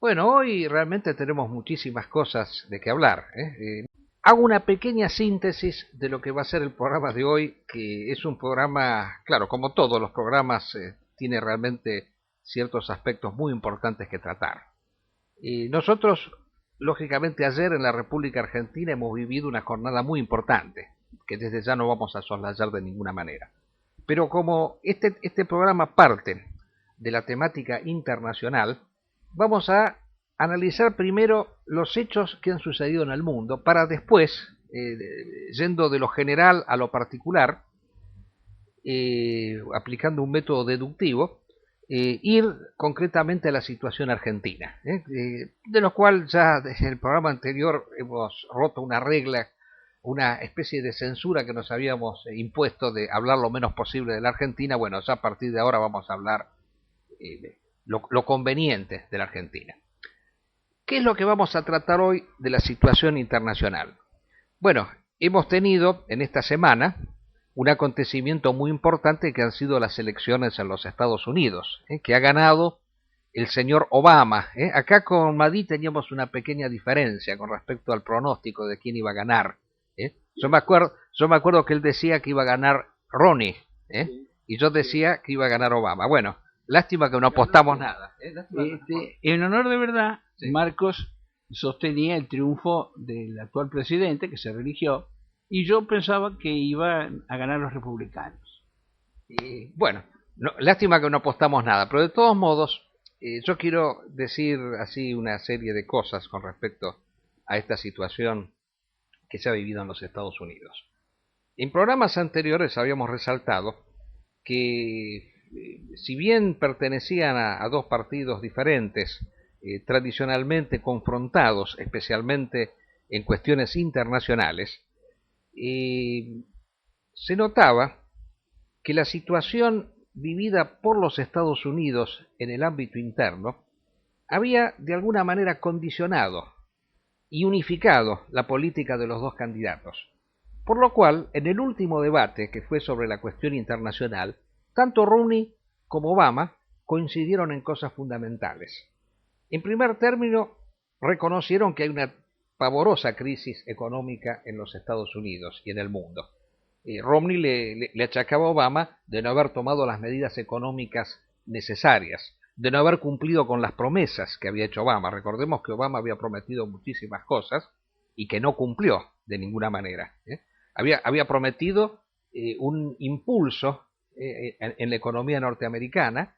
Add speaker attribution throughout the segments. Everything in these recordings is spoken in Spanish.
Speaker 1: Bueno, hoy realmente tenemos muchísimas cosas de qué hablar, hago una pequeña síntesis de lo que va a ser el programa de hoy, que es un programa, claro, como todos los programas, tiene realmente ciertos aspectos muy importantes que tratar. Nosotros, lógicamente, ayer en la República Argentina hemos vivido una jornada muy importante, que desde ya no vamos a soslayar de ninguna manera. Pero como este programa parte de la temática internacional, vamos a analizar primero los hechos que han sucedido en el mundo, para después, yendo de lo general a lo particular, aplicando un método deductivo, ir concretamente a la situación argentina, de lo cual ya desde el programa anterior hemos roto una regla, una especie de censura que nos habíamos impuesto de hablar lo menos posible de la Argentina. Bueno, ya a partir de ahora vamos a hablar lo conveniente de la Argentina. ¿Qué es lo que vamos a tratar hoy de la situación internacional? Bueno, hemos tenido en esta semana un acontecimiento muy importante que han sido las elecciones en los Estados Unidos, que ha ganado el señor Obama. Acá con Madí teníamos una pequeña diferencia con respecto al pronóstico de quién iba a ganar. Yo me acuerdo que él decía que iba a ganar Ronnie, y yo decía que iba a ganar Obama. Bueno, lástima que no apostamos nada.
Speaker 2: En honor de verdad,
Speaker 1: Sí.
Speaker 2: Marcos sostenía el triunfo del actual presidente que se religió, y yo pensaba que iban a ganar los republicanos.
Speaker 1: Bueno, no, lástima que no apostamos nada, pero de todos modos, yo quiero decir así una serie de cosas con respecto a esta situación que se ha vivido en los Estados Unidos. En programas anteriores habíamos resaltado que, si bien pertenecían a dos partidos diferentes, tradicionalmente confrontados, especialmente en cuestiones internacionales, se notaba que la situación vivida por los Estados Unidos en el ámbito interno había de alguna manera condicionado y unificado la política de los dos candidatos. Por lo cual, en el último debate, que fue sobre la cuestión internacional, tanto Romney como Obama coincidieron en cosas fundamentales. En primer término, reconocieron que hay una pavorosa crisis económica en los Estados Unidos y en el mundo. Romney le achacaba a Obama de no haber tomado las medidas económicas necesarias, de no haber cumplido con las promesas que había hecho Obama. Recordemos que Obama había prometido muchísimas cosas y que no cumplió de ninguna manera. Había prometido un impulso en la economía norteamericana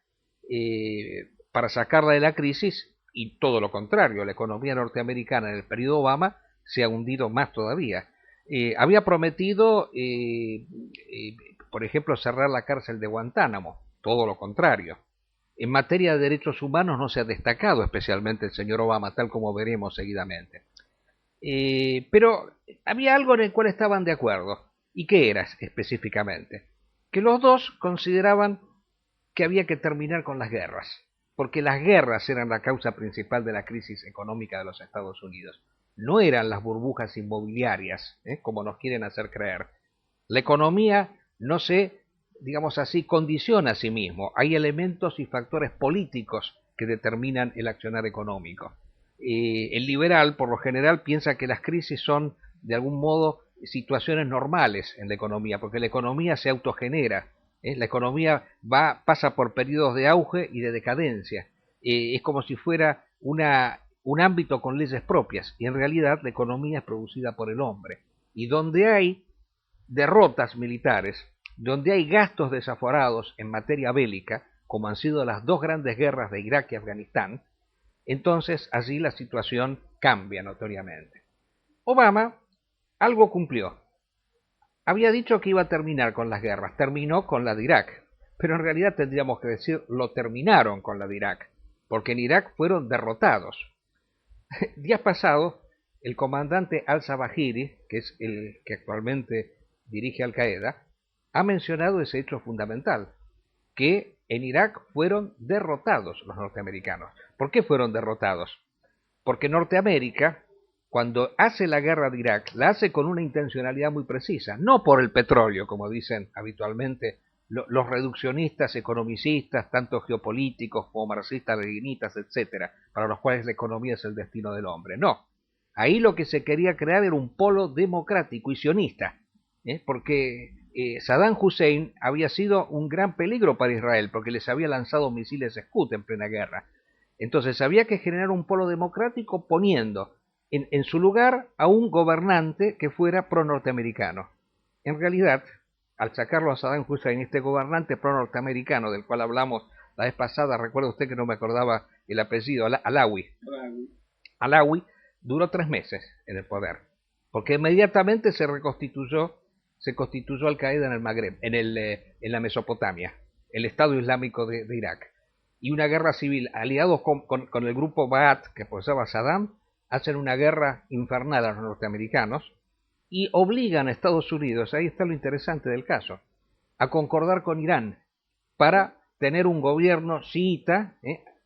Speaker 1: para sacarla de la crisis, y todo lo contrario, la economía norteamericana en el periodo Obama se ha hundido más todavía. Había prometido, por ejemplo, cerrar la cárcel de Guantánamo, todo lo contrario. En materia de derechos humanos no se ha destacado especialmente el señor Obama, tal como veremos seguidamente. Pero había algo en el cual estaban de acuerdo. ¿Y qué era específicamente? Que los dos consideraban que había que terminar con las guerras, porque las guerras eran la causa principal de la crisis económica de los Estados Unidos. No eran las burbujas inmobiliarias, como nos quieren hacer creer. La economía no se, digamos así, condiciona a sí mismo. Hay elementos y factores políticos que determinan el accionar económico. El liberal, por lo general, piensa que las crisis son, de algún modo, situaciones normales en la economía, porque la economía se autogenera. La economía pasa por periodos de auge y de decadencia. Es como si fuera un ámbito con leyes propias, y en realidad la economía es producida por el hombre. Y donde hay derrotas militares, donde hay gastos desaforados en materia bélica, como han sido las dos grandes guerras de Irak y Afganistán, entonces allí la situación cambia notoriamente. Obama algo cumplió. Había dicho que iba a terminar con las guerras, terminó con la de Irak, pero en realidad tendríamos que decir lo terminaron con la de Irak, porque en Irak fueron derrotados. Días pasados, el comandante al-Zawahiri, que es el que actualmente dirige Al Qaeda, ha mencionado ese hecho fundamental, que en Irak fueron derrotados los norteamericanos. ¿Por qué fueron derrotados? Porque Norteamérica, cuando hace la guerra de Irak, la hace con una intencionalidad muy precisa, no por el petróleo, como dicen habitualmente los reduccionistas, economicistas, tanto geopolíticos como marxistas, leninistas, etcétera, para los cuales la economía es el destino del hombre. No, ahí lo que se quería crear era un polo democrático y sionista, porque Saddam Hussein había sido un gran peligro para Israel, porque les había lanzado misiles Scud en plena guerra. Entonces había que generar un polo democrático poniendo en su lugar a un gobernante que fuera pro-norteamericano. En realidad, al sacarlo a Saddam Hussein, este gobernante pro-norteamericano del cual hablamos la vez pasada, recuerda usted que no me acordaba el apellido, Alawi. Alawi duró 3 meses en el poder, porque inmediatamente se constituyó Al-Qaeda en el Magreb, en la Mesopotamia, el Estado Islámico de Irak. Y una guerra civil, aliados con el grupo Ba'ath que posaba Saddam, hacen una guerra infernal a los norteamericanos y obligan a Estados Unidos, ahí está lo interesante del caso, a concordar con Irán para tener un gobierno chiita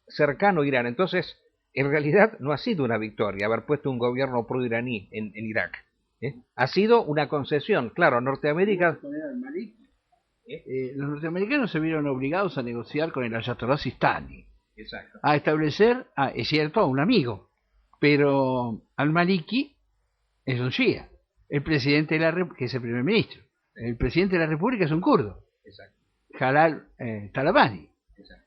Speaker 1: cercano a Irán. Entonces, en realidad no ha sido una victoria haber puesto un gobierno pro-iraní en Irak. Ha sido una concesión, claro, Norteamérica...
Speaker 2: Los norteamericanos se vieron obligados a negociar con el Ayatollah Sistani.
Speaker 1: Exacto.
Speaker 2: A establecer, es cierto, a un amigo, pero al-Maliki es un shia. El presidente de la que es el primer ministro. El presidente de la República es un kurdo.
Speaker 1: Exacto.
Speaker 2: Jalal Talabani.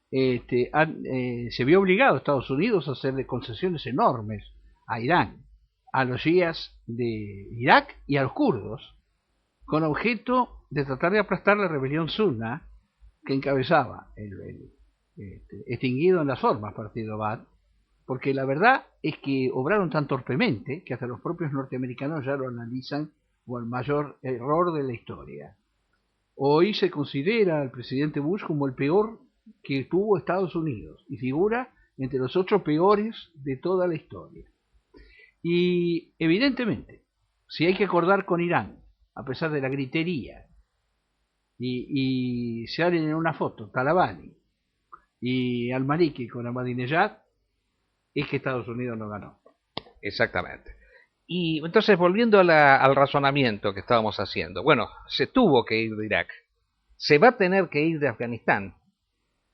Speaker 2: Se vio obligado Estados Unidos a hacerle concesiones enormes a Irán, a los shías de Irak y a los kurdos, con objeto de tratar de aplastar la rebelión sunna que encabezaba el extinguido en las formas partido Ba'ath, porque la verdad es que obraron tan torpemente que hasta los propios norteamericanos ya lo analizan como el mayor error de la historia. Hoy se considera al presidente Bush como el peor que tuvo Estados Unidos y figura entre los 8 peores de toda la historia. Y evidentemente, si hay que acordar con Irán, a pesar de la gritería, y se salen en una foto Talabani y al-Maliki con Ahmadinejad, es que Estados Unidos no ganó.
Speaker 1: Exactamente. Y entonces, volviendo al razonamiento que estábamos haciendo, bueno, se tuvo que ir de Irak, se va a tener que ir de Afganistán.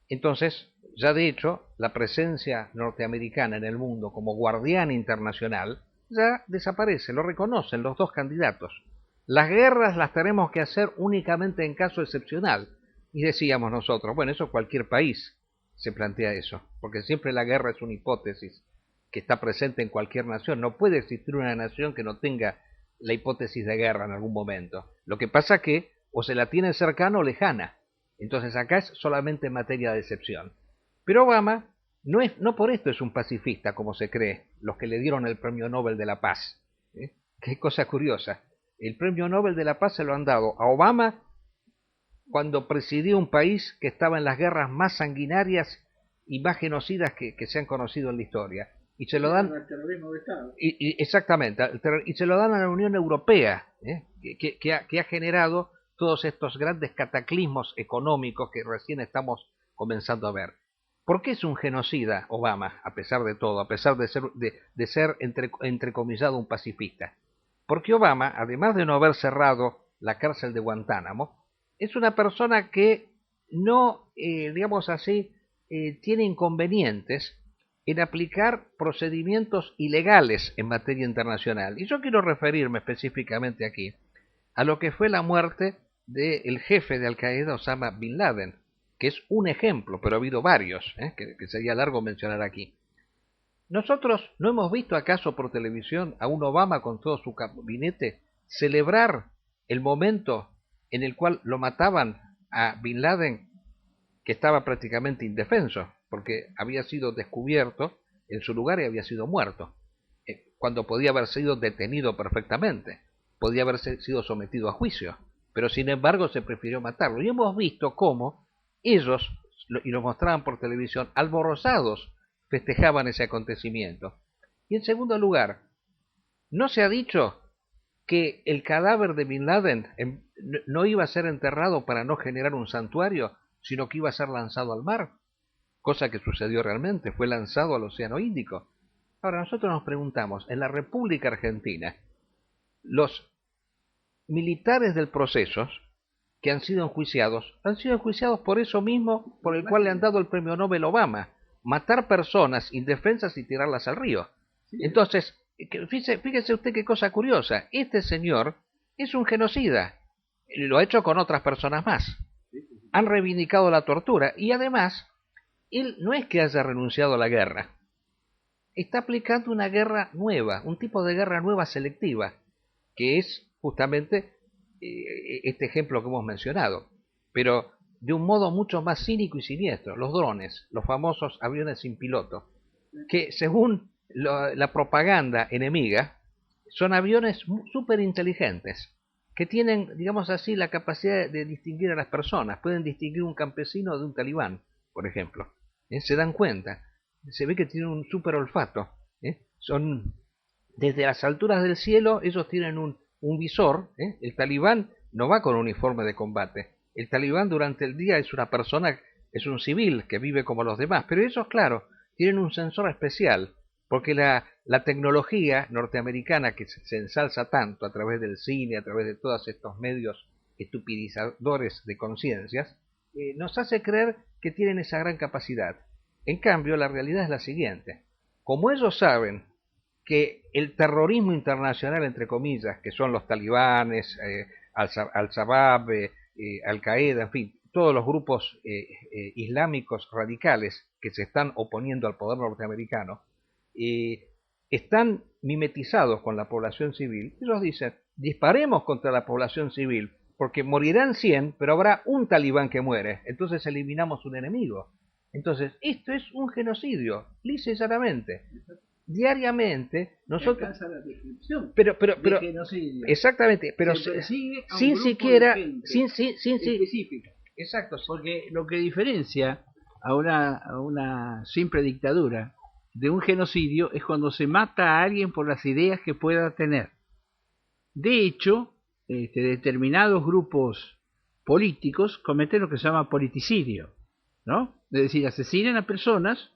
Speaker 1: Entonces, ya de hecho, la presencia norteamericana en el mundo como guardián internacional ya desaparece, lo reconocen los dos candidatos. Las guerras las tenemos que hacer únicamente en caso excepcional. Y decíamos nosotros, bueno, eso cualquier país se plantea eso, porque siempre la guerra es una hipótesis que está presente en cualquier nación. No puede existir una nación que no tenga la hipótesis de guerra en algún momento. Lo que pasa que o se la tiene cercana o lejana. Entonces acá es solamente materia de excepción. Pero Obama no por esto es un pacifista, como se cree, los que le dieron el Premio Nobel de la Paz. Qué cosa curiosa. El Premio Nobel de la Paz se lo han dado a Obama cuando presidió un país que estaba en las guerras más sanguinarias y más genocidas que se han conocido en la historia. Y se lo dan al terrorismo de Estado. Exactamente, y se lo dan a la Unión Europea, que ha generado todos estos grandes cataclismos económicos que recién estamos comenzando a ver. ¿Por qué es un genocida Obama, a pesar de todo, a pesar de ser entrecomillado un pacifista? Porque Obama, además de no haber cerrado la cárcel de Guantánamo, es una persona que no, digamos así, tiene inconvenientes en aplicar procedimientos ilegales en materia internacional. Y yo quiero referirme específicamente aquí a lo que fue la muerte del jefe de Al-Qaeda, Osama Bin Laden, que es un ejemplo, pero ha habido varios, que sería largo mencionar aquí. ¿Nosotros no hemos visto acaso por televisión a un Obama con todo su gabinete celebrar el momento en el cual lo mataban a Bin Laden, que estaba prácticamente indefenso, porque había sido descubierto en su lugar y había sido muerto, cuando podía haber sido detenido perfectamente, podía haber sido sometido a juicio, pero sin embargo se prefirió matarlo? Y hemos visto cómo ellos, y lo mostraban por televisión, alborozados, festejaban ese acontecimiento. Y en segundo lugar, ¿no se ha dicho que el cadáver de Bin Laden no iba a ser enterrado para no generar un santuario, sino que iba a ser lanzado al mar? Cosa que sucedió realmente, fue lanzado al Océano Índico. Ahora nosotros nos preguntamos, en la República Argentina, los militares del Proceso, que han sido enjuiciados por eso mismo por el cual le han dado el premio Nobel Obama, matar personas indefensas y tirarlas al río. Entonces, fíjese usted qué cosa curiosa, este señor es un genocida, lo ha hecho con otras personas más, han reivindicado la tortura y además, él no es que haya renunciado a la guerra, está aplicando una guerra nueva, un tipo de guerra nueva selectiva, que es justamente este ejemplo que hemos mencionado, pero de un modo mucho más cínico y siniestro, los drones, los famosos aviones sin piloto, que según la propaganda enemiga, son aviones súper inteligentes, que tienen, digamos así, la capacidad de distinguir a las personas, pueden distinguir un campesino de un talibán, por ejemplo, se dan cuenta, se ve que tienen un súper olfato, son desde las alturas del cielo, ellos tienen un visor, el talibán no va con uniforme de combate, el talibán durante el día es una persona, es un civil que vive como los demás, pero ellos, claro, tienen un sensor especial, porque la tecnología norteamericana que se ensalza tanto a través del cine, a través de todos estos medios estupidizadores de conciencias, nos hace creer que tienen esa gran capacidad. En cambio, la realidad es la siguiente. Como ellos saben que el terrorismo internacional, entre comillas, que son los talibanes, Al-Shabaab, Al-Qaeda, en fin, todos los grupos islámicos radicales que se están oponiendo al poder norteamericano, están mimetizados con la población civil. Ellos dicen, disparemos contra la población civil, porque morirán 100, pero habrá un talibán que muere, entonces eliminamos un enemigo. Entonces, esto es un genocidio, lisa y llanamente. Diariamente nosotros pero exactamente, pero sin siquiera sin
Speaker 2: específica. Exacto, porque lo que diferencia a una simple dictadura de un genocidio es cuando se mata a alguien por las ideas que pueda tener. De hecho, determinados grupos políticos cometen lo que se llama politicidio, ¿no? Es decir, asesinan a personas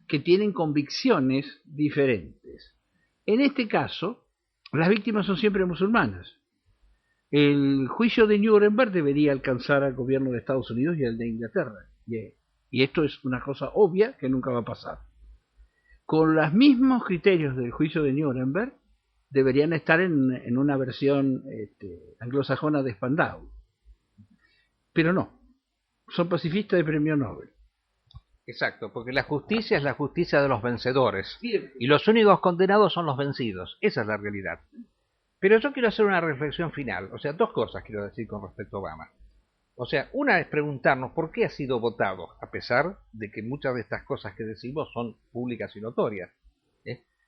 Speaker 2: que tienen convicciones diferentes. En este caso, las víctimas son siempre musulmanas. El juicio de Nuremberg debería alcanzar al gobierno de Estados Unidos y al de Inglaterra. Y esto es una cosa obvia que nunca va a pasar. Con los mismos criterios del juicio de Nuremberg, deberían estar en una versión anglosajona de Spandau. Pero no, son pacifistas de premio Nobel.
Speaker 1: Exacto, porque la justicia es la justicia de los vencedores y los únicos condenados son los vencidos. Esa es la realidad. Pero yo quiero hacer una reflexión final, o sea, dos cosas quiero decir con respecto a Obama. O sea, una es preguntarnos por qué ha sido votado, a pesar de que muchas de estas cosas que decimos son públicas y notorias.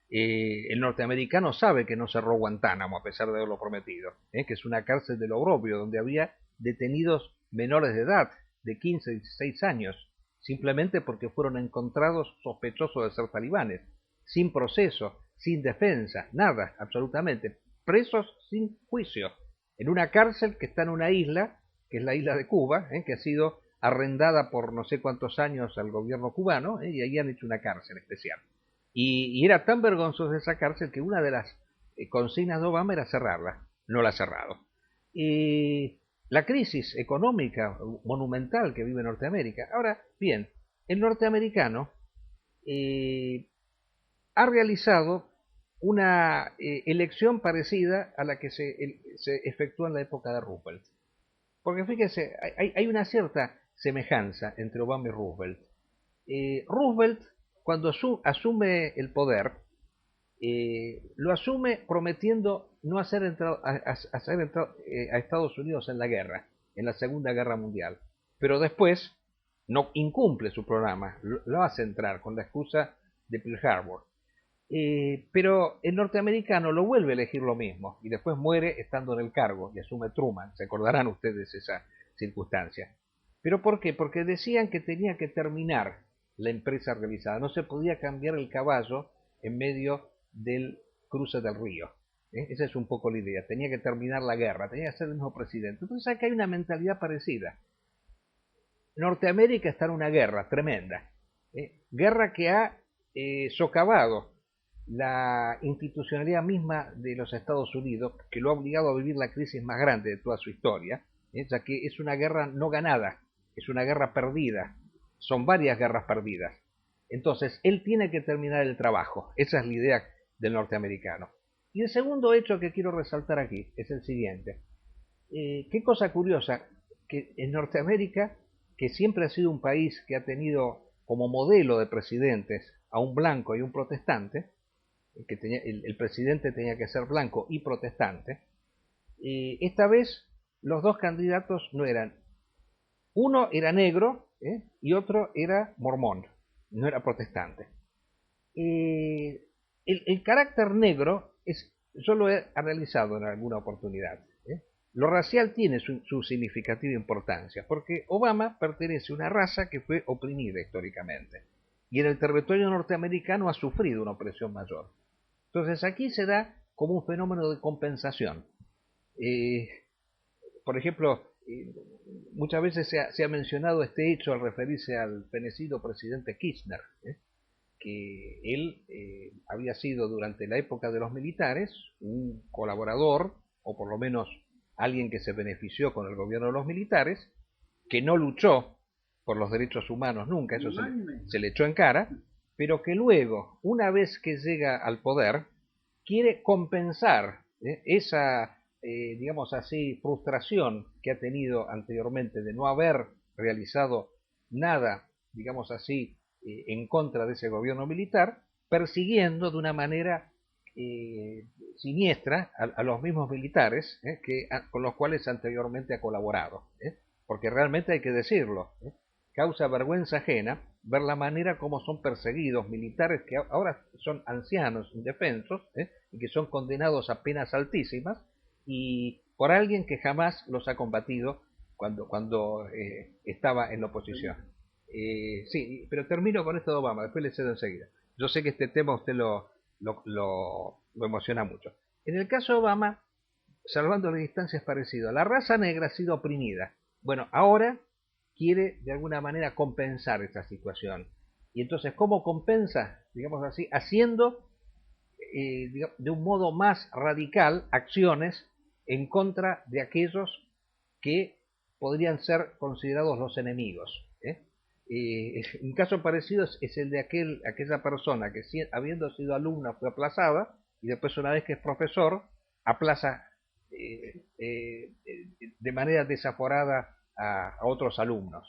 Speaker 1: El norteamericano sabe que no cerró Guantánamo, a pesar de haberlo prometido, que es una cárcel del oprobio, donde había detenidos menores de edad, de 15 y 16 años, simplemente porque fueron encontrados sospechosos de ser talibanes, sin proceso, sin defensa, nada, absolutamente, presos sin juicio, en una cárcel que está en una isla, que es la isla de Cuba, que ha sido arrendada por no sé cuántos años al gobierno cubano, y ahí han hecho una cárcel especial. Y era tan vergonzosa esa cárcel que una de las consignas de Obama era cerrarla, no la ha cerrado. La crisis económica monumental que vive Norteamérica. Ahora, bien, el norteamericano ha realizado una elección parecida a la que se efectuó en la época de Roosevelt. Porque fíjese, hay una cierta semejanza entre Obama y Roosevelt. Roosevelt, cuando asume el poder, lo asume prometiendo no hacer entrar a Estados Unidos en la guerra, en la Segunda Guerra Mundial. Pero después no incumple su programa, lo hace entrar con la excusa de Pearl Harbor. Pero el norteamericano lo vuelve a elegir lo mismo y después muere estando en el cargo y asume Truman. Se acordarán ustedes esa circunstancia. ¿Pero por qué? Porque decían que tenía que terminar la empresa realizada. No se podía cambiar el caballo en medio del cruce del río. Esa es un poco la idea. Tenía que terminar la guerra, tenía que ser el mismo presidente. Entonces acá hay una mentalidad parecida. Norteamérica está en una guerra tremenda. Guerra que ha socavado la institucionalidad misma de los Estados Unidos, que lo ha obligado a vivir la crisis más grande de toda su historia, ya que es una guerra no ganada, es una guerra perdida, son varias guerras perdidas. Entonces, él tiene que terminar el trabajo, esa es la idea del norteamericano. Y el segundo hecho que quiero resaltar aquí es el siguiente. Qué cosa curiosa, que en Norteamérica, que siempre ha sido un país que ha tenido como modelo de presidentes a un blanco y un protestante, que el presidente tenía que ser blanco y protestante, esta vez los dos candidatos no eran, uno era negro y otro era mormón, no era protestante. El carácter negro yo lo he realizado en alguna oportunidad. Lo racial tiene su significativa importancia, porque Obama pertenece a una raza que fue oprimida históricamente, y en el territorio norteamericano ha sufrido una opresión mayor. Entonces aquí se da como un fenómeno de compensación. Eh, por ejemplo, muchas veces se ha mencionado este hecho al referirse al fenecido presidente Kirchner, que él había sido durante la época de los militares un colaborador, o por lo menos alguien que se benefició con el gobierno de los militares, que no luchó por los derechos humanos nunca, eso se le echó en cara, pero que luego, una vez que llega al poder, quiere compensar esa, digamos así, frustración que ha tenido anteriormente de no haber realizado nada, digamos así, en contra de ese gobierno militar, persiguiendo de una manera siniestra a los mismos militares con los cuales anteriormente ha colaborado. Porque realmente hay que decirlo, causa vergüenza ajena ver la manera como son perseguidos militares que ahora son ancianos, indefensos, y que son condenados a penas altísimas, y por alguien que jamás los ha combatido cuando estaba en la oposición. Sí, pero termino con esto de Obama, después le cedo enseguida. Yo sé que este tema a usted lo emociona mucho. En el caso de Obama, salvando las distancias, es parecido. La raza negra ha sido oprimida. Bueno, ahora quiere de alguna manera compensar esta situación. Y entonces, ¿cómo compensa? Digamos así, haciendo de un modo más radical acciones en contra de aquellos que podrían ser considerados los enemigos. Un caso parecido es el de aquella persona que, habiendo sido alumna, fue aplazada, y después, una vez que es profesor, aplaza de manera desaforada a otros alumnos,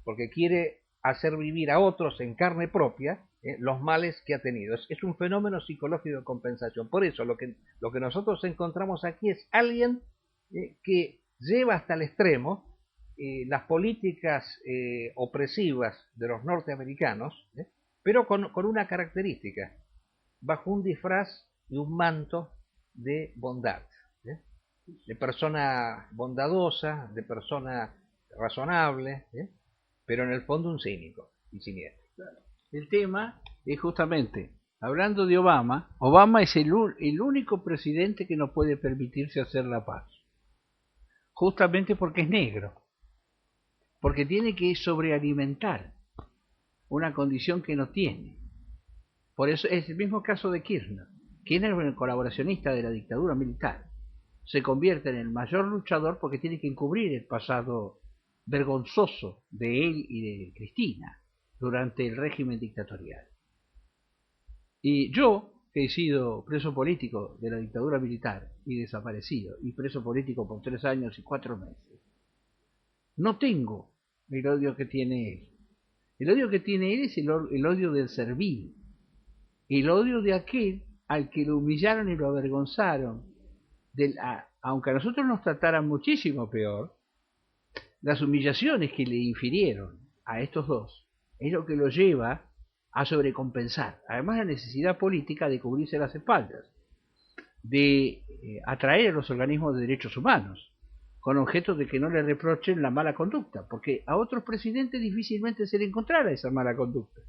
Speaker 1: porque quiere hacer vivir a otros en carne propia los males que ha tenido. Es un fenómeno psicológico de compensación. Por eso lo que nosotros encontramos aquí es alguien que lleva hasta el extremo las políticas opresivas de los norteamericanos, pero con una característica, bajo un disfraz y un manto de bondad, de persona bondadosa, de persona razonable, pero en el fondo un cínico y siniestro.
Speaker 2: El tema es justamente, hablando de Obama, Obama es el único presidente que no puede permitirse hacer la paz, justamente porque es negro, porque tiene que sobrealimentar una condición que no tiene. Por eso es el mismo caso de Kirchner. Kirchner es un colaboracionista de la dictadura militar. Se convierte en el mayor luchador porque tiene que encubrir el pasado vergonzoso de él y de Cristina durante el régimen dictatorial. Y yo, que he sido preso político de la dictadura militar y desaparecido, y preso político por 3 años y 4 meses, no tengo el odio que tiene él. El odio que tiene él es el odio del servil, el odio de aquel al que lo humillaron y lo avergonzaron. Aunque a nosotros nos trataran muchísimo peor, las humillaciones que le infirieron a estos dos es lo que los lleva a sobrecompensar. Además, la necesidad política de cubrirse las espaldas, de atraer a los organismos de derechos humanos, con objeto de que no le reprochen la mala conducta, porque a otros presidentes difícilmente se le encontrara esa mala conducta.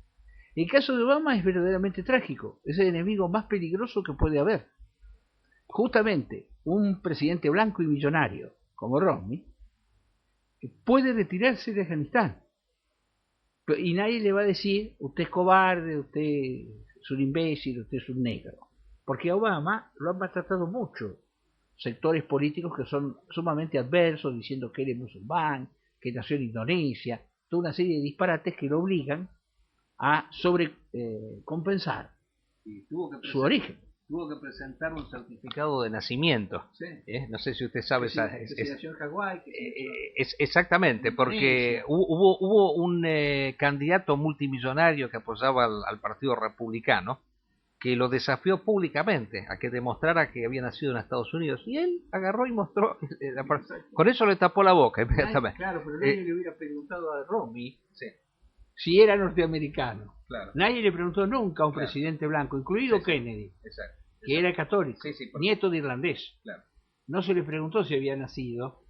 Speaker 2: El caso de Obama es verdaderamente trágico, es el enemigo más peligroso que puede haber. Justamente un presidente blanco y millonario como Romney puede retirarse de Afganistán y nadie le va a decir usted es cobarde, usted es un imbécil, usted es un negro, porque a Obama lo han maltratado mucho sectores políticos que son sumamente adversos, diciendo que él es musulmán, que nació en Indonesia, toda una serie de disparates que lo obligan a sobrecompensar su origen.
Speaker 1: Tuvo que presentar un certificado de nacimiento.
Speaker 2: Sí.
Speaker 1: No sé si usted sabe esa...
Speaker 2: Hawái,
Speaker 1: exactamente, porque hubo un candidato multimillonario que apoyaba al Partido Republicano, que lo desafió públicamente a que demostrara que había nacido en Estados Unidos, y él agarró y mostró, con eso le tapó la boca inmediatamente.
Speaker 2: Claro, pero nadie le hubiera preguntado a Romney si era norteamericano.
Speaker 1: Claro.
Speaker 2: Nadie le preguntó nunca a un presidente blanco, incluido Kennedy, que era católico, nieto de irlandés.
Speaker 1: Claro.
Speaker 2: No se le preguntó si había nacido,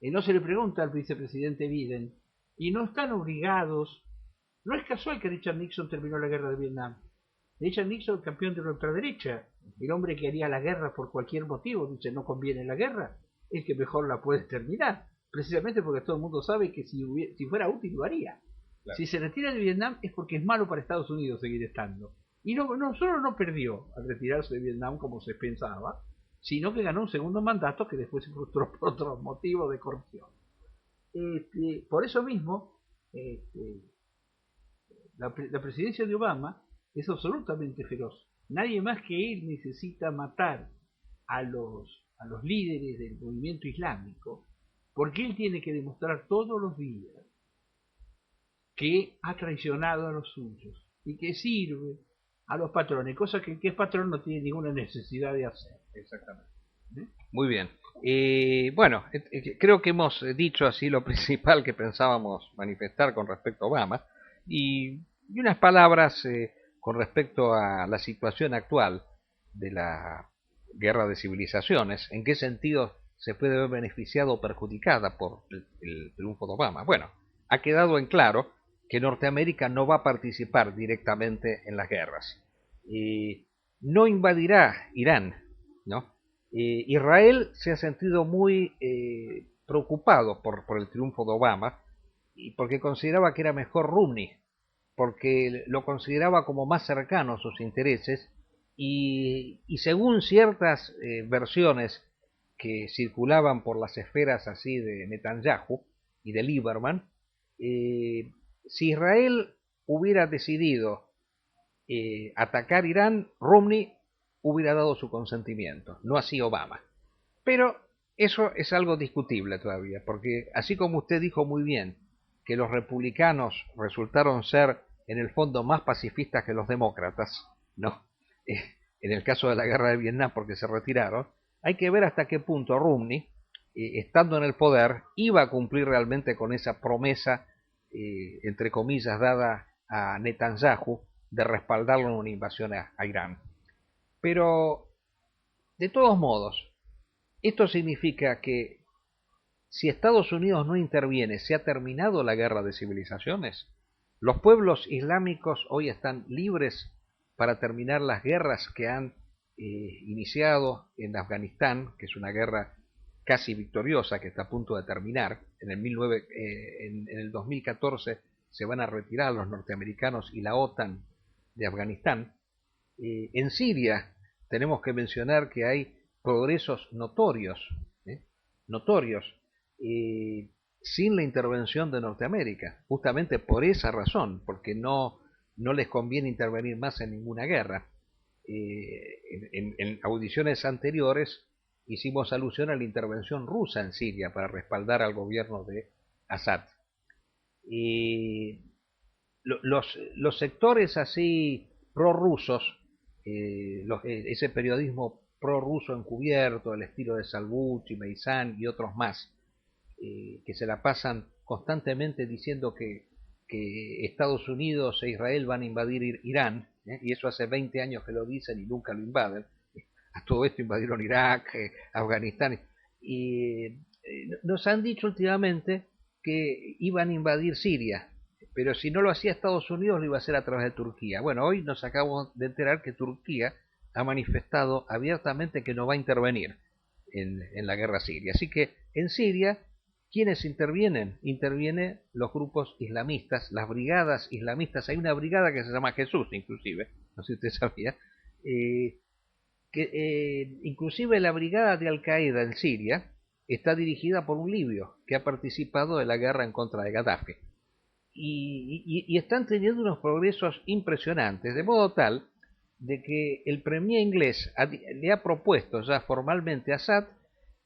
Speaker 2: no se le pregunta al vicepresidente Biden, y no están obligados. No es casual que Richard Nixon terminó la guerra de Vietnam. Richard Nixon, campeón de la ultraderecha, el hombre que haría la guerra por cualquier motivo, dice no conviene la guerra, es que mejor la puede terminar, precisamente porque todo el mundo sabe que si fuera útil lo haría. Claro. Si se retira de Vietnam es porque es malo para Estados Unidos seguir estando. Y no solo no perdió al retirarse de Vietnam como se pensaba, sino que ganó un segundo mandato que después se frustró por otros motivos de corrupción. Por eso mismo, la presidencia de Obama es absolutamente feroz. Nadie más que él necesita matar a los líderes del movimiento islámico, porque él tiene que demostrar todos los días que ha traicionado a los suyos y que sirve a los patrones, cosa que el patrón no tiene ninguna necesidad de hacer.
Speaker 1: Exactamente. Muy bien. Bueno, creo que hemos dicho así lo principal que pensábamos manifestar con respecto a Obama, y unas palabras con respecto a la situación actual de la guerra de civilizaciones, en qué sentido se puede ver beneficiado o perjudicada por el triunfo de Obama. Bueno, ha quedado en claro que Norteamérica no va a participar directamente en las guerras. No invadirá Irán, ¿no? Israel se ha sentido muy preocupado por el triunfo de Obama, y porque consideraba que era mejor Romney, porque lo consideraba como más cercano a sus intereses, y según ciertas versiones que circulaban por las esferas así de Netanyahu y de Lieberman, si Israel hubiera decidido atacar Irán, Romney hubiera dado su consentimiento, no así Obama. Pero eso es algo discutible todavía, porque así como usted dijo muy bien que los republicanos resultaron ser en el fondo más pacifistas que los demócratas, ¿no? En el caso de la guerra de Vietnam porque se retiraron, hay que ver hasta qué punto Romney, estando en el poder, iba a cumplir realmente con esa promesa, entre comillas, dada a Netanyahu, de respaldarlo en una invasión a Irán. Pero, de todos modos, esto significa que si Estados Unidos no interviene, ¿se ha terminado la guerra de civilizaciones? ¿Los pueblos islámicos hoy están libres para terminar las guerras que han iniciado en Afganistán, que es una guerra casi victoriosa que está a punto de terminar? En el 2014 se van a retirar los norteamericanos y la OTAN de Afganistán. En Siria tenemos que mencionar que hay progresos notorios, sin la intervención de Norteamérica, justamente por esa razón, porque no les conviene intervenir más en ninguna guerra. En audiciones anteriores hicimos alusión a la intervención rusa en Siria para respaldar al gobierno de Assad. Los sectores así prorrusos, ese periodismo prorruso encubierto, el estilo de Salbuchi, Meizán y otros más, que se la pasan constantemente diciendo que Estados Unidos e Israel van a invadir Irán, y eso hace 20 años que lo dicen y nunca lo invaden. A todo esto invadieron Irak, Afganistán, y nos han dicho últimamente que iban a invadir Siria, pero si no lo hacía Estados Unidos lo iba a hacer a través de Turquía. Bueno, hoy nos acabamos de enterar que Turquía ha manifestado abiertamente que no va a intervenir en la guerra siria. Así que en Siria, ¿quiénes intervienen? Intervienen los grupos islamistas, las brigadas islamistas. Hay una brigada que se llama Jesús, inclusive, no sé si usted sabía, que inclusive la brigada de Al-Qaeda en Siria está dirigida por un libio que ha participado en la guerra en contra de Gaddafi. Y están teniendo unos progresos impresionantes, de modo tal de que el premier inglés le ha propuesto ya formalmente a Assad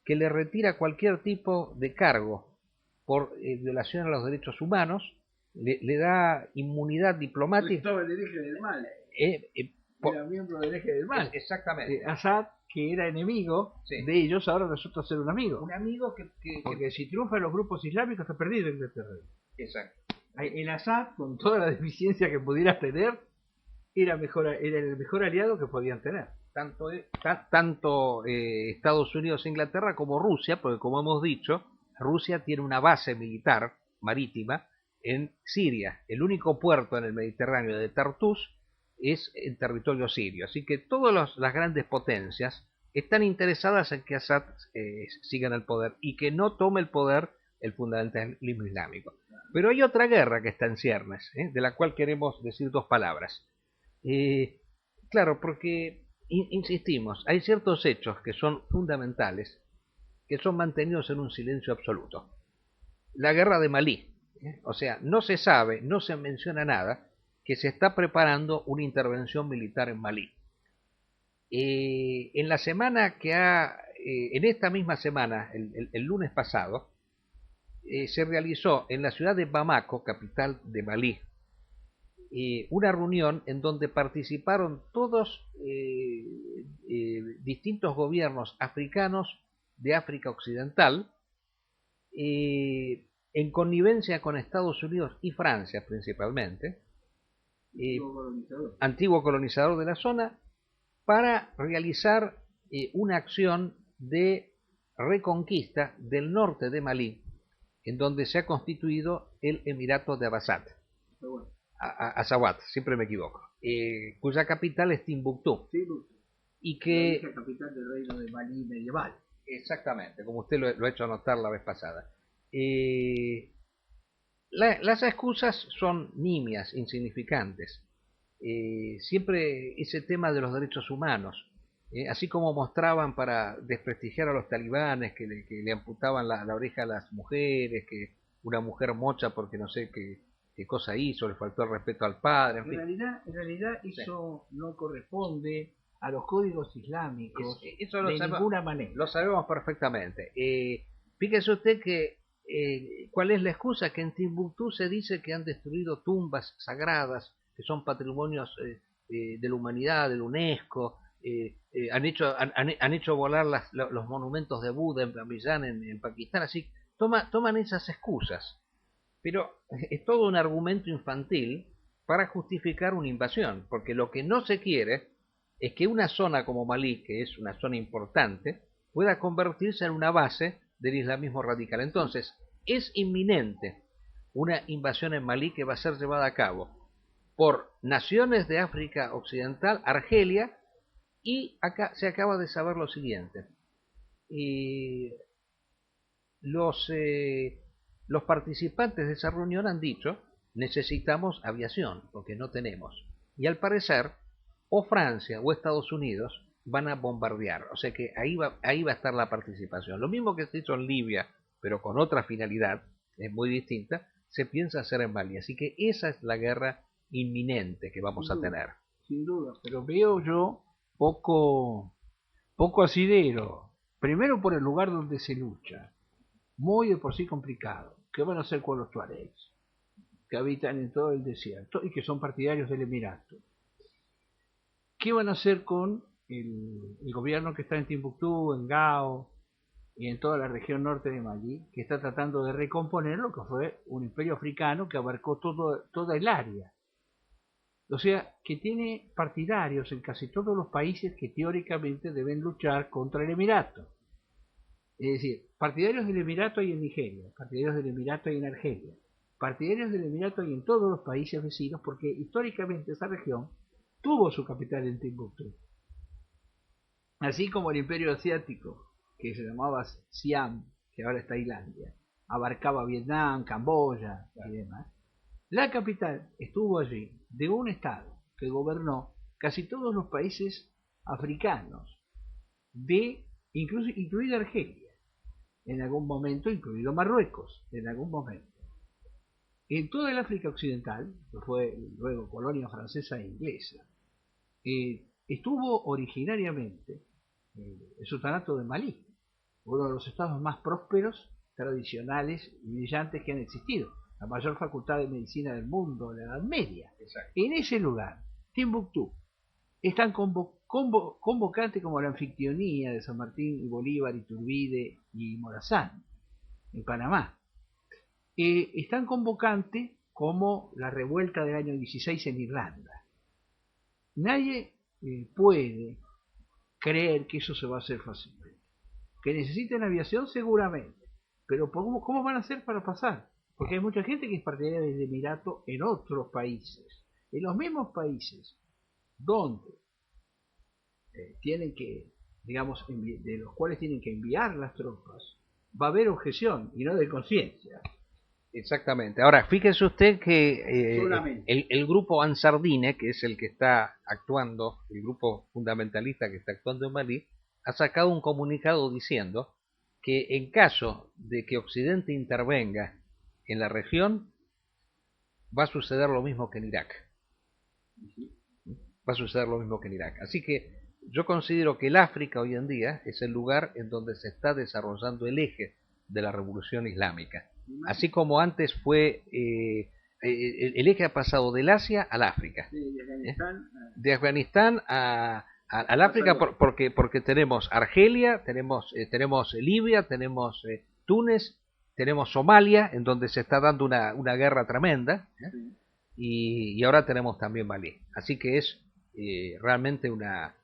Speaker 1: que le retira cualquier tipo de cargo por violación a los derechos humanos, le da inmunidad diplomática.
Speaker 2: Estaba el hereje del mal. Era miembro del eje del mal.
Speaker 1: Exactamente.
Speaker 2: Assad, que era enemigo de ellos, ahora resulta ser un amigo.
Speaker 1: Un amigo
Speaker 2: porque si triunfan los grupos islámicos, está perdido Inglaterra.
Speaker 1: Exacto.
Speaker 2: El Assad, con toda la deficiencia que pudiera tener, era el mejor aliado que podían tener.
Speaker 1: Tanto Estados Unidos e Inglaterra como Rusia, porque como hemos dicho, Rusia tiene una base militar marítima en Siria. El único puerto en el Mediterráneo de Tartus es en territorio sirio. Así que todas las grandes potencias están interesadas en que Assad siga en el poder y que no tome el poder el fundamentalismo islámico. Pero hay otra guerra que está en ciernes, de la cual queremos decir dos palabras. Claro, porque, insistimos, hay ciertos hechos que son fundamentales, que son mantenidos en un silencio absoluto. La guerra de Malí, o sea, no se sabe, no se menciona nada, que se está preparando una intervención militar en Malí. En la semana en esta misma semana, el lunes pasado, se realizó en la ciudad de Bamako, capital de Malí, una reunión en donde participaron todos distintos gobiernos africanos de África Occidental, en connivencia con Estados Unidos y Francia principalmente, antiguo colonizador de la zona, para realizar una acción de reconquista del norte de Malí, en donde se ha constituido el Emirato de Abasat. Azawad, siempre me equivoco, cuya capital es Timbuktu. Y que
Speaker 2: la capital del reino de Malí medieval.
Speaker 1: Exactamente, como usted lo ha hecho notar la vez pasada. Las excusas son nimias, insignificantes. Siempre ese tema de los derechos humanos, así como mostraban para desprestigiar a los talibanes que le amputaban la oreja a las mujeres, que una mujer mocha porque no sé qué cosa hizo, le faltó el respeto al padre.
Speaker 2: En realidad eso no corresponde a los códigos islámicos
Speaker 1: eso
Speaker 2: de ninguna manera.
Speaker 1: Lo sabemos perfectamente. Fíjese usted que ¿cuál es la excusa? Que en Timbuktu se dice que han destruido tumbas sagradas, que son patrimonios de la humanidad, de la UNESCO, han hecho volar los monumentos de Buda en Bamiyan, en Pakistán, así toman esas excusas. Pero es todo un argumento infantil para justificar una invasión, porque lo que no se quiere es que una zona como Malí, que es una zona importante, pueda convertirse en una base del islamismo radical. Entonces, es inminente una invasión en Malí que va a ser llevada a cabo por naciones de África Occidental, Argelia, y acá se acaba de saber lo siguiente. Los participantes de esa reunión han dicho, necesitamos aviación, porque no tenemos. Y al parecer, o Francia o Estados Unidos van a bombardear. O sea que ahí va a estar la participación. Lo mismo que se hizo en Libia, pero con otra finalidad, es muy distinta, se piensa hacer en Mali. Así que esa es la guerra inminente que vamos a tener.
Speaker 2: Sin duda, pero veo yo poco asidero. Primero por el lugar donde se lucha. Muy de por sí complicado. ¿Qué van a hacer con los tuaregs? Que habitan en todo el desierto y que son partidarios del Emirato. ¿Qué van a hacer con el gobierno que está en Timbuktu, en Gao y en toda la región norte de Malí, que está tratando de recomponer lo que fue un imperio africano que abarcó toda el área? O sea, que tiene partidarios en casi todos los países que teóricamente deben luchar contra el Emirato. Es decir, partidarios del Emirato hay en Nigeria, partidarios del Emirato hay en Argelia, partidarios del Emirato hay en todos los países vecinos, porque históricamente esa región tuvo su capital en Timbuktu. Así como el imperio asiático, que se llamaba Siam, que ahora es Tailandia, abarcaba Vietnam, Camboya y demás. La capital estuvo allí de un estado que gobernó casi todos los países africanos incluso incluida Argelia, en algún momento incluido Marruecos, en algún momento. En toda el África Occidental, que fue luego colonia francesa e inglesa, estuvo originariamente el sultanato de Malí, uno de los estados más prósperos, tradicionales y brillantes que han existido, la mayor facultad de medicina del mundo de la Edad Media.
Speaker 1: Exacto.
Speaker 2: En ese lugar, Timbuktu, es tan convocante como la anfictionía de San Martín y Bolívar, Iturbide y Morazán, en Panamá. Es tan convocante como la revuelta del año 16 en Irlanda. Nadie puede creer que eso se va a hacer fácilmente. Que necesiten aviación seguramente, pero ¿cómo van a hacer para pasar? Porque hay mucha gente que es partidaria del Emirato en otros países, en los mismos países donde tienen que, digamos, de los cuales tienen que enviar las tropas, va a haber objeción y no de conciencia.
Speaker 1: Exactamente. Ahora, fíjese usted que el grupo Ansardine, que es el que está actuando, el grupo fundamentalista que está actuando en Malí, ha sacado un comunicado diciendo que en caso de que Occidente intervenga en la región, va a suceder lo mismo que en Irak. Va a suceder lo mismo que en Irak. Así que yo considero que el África hoy en día es el lugar en donde se está desarrollando el eje de la revolución islámica. Así como antes fue, el eje ha pasado del Asia al África. De Afganistán al África, porque tenemos Argelia, tenemos Libia, tenemos Túnez, tenemos Somalia, en donde se está dando una guerra tremenda, y ahora tenemos también Malí. Así que es realmente una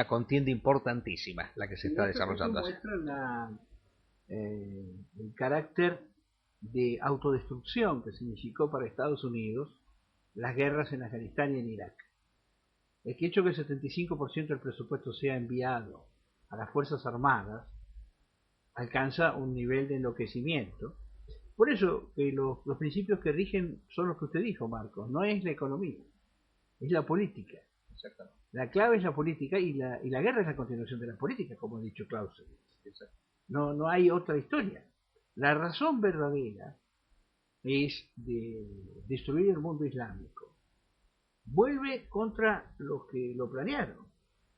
Speaker 1: contienda importantísima la que se está desarrollando.
Speaker 2: El carácter de autodestrucción que significó para Estados Unidos las guerras en Afganistán y en Irak. El que hecho que el 75% del presupuesto sea enviado a las Fuerzas Armadas alcanza un nivel de enloquecimiento. Por eso los principios que rigen son los que usted dijo, Marcos, no es la economía, es la política.
Speaker 1: Exactamente.
Speaker 2: La clave es la política y la guerra es la continuación de la política, como ha dicho Clausewitz. No hay otra historia. La razón verdadera es de destruir el mundo islámico. Vuelve contra los que lo planearon.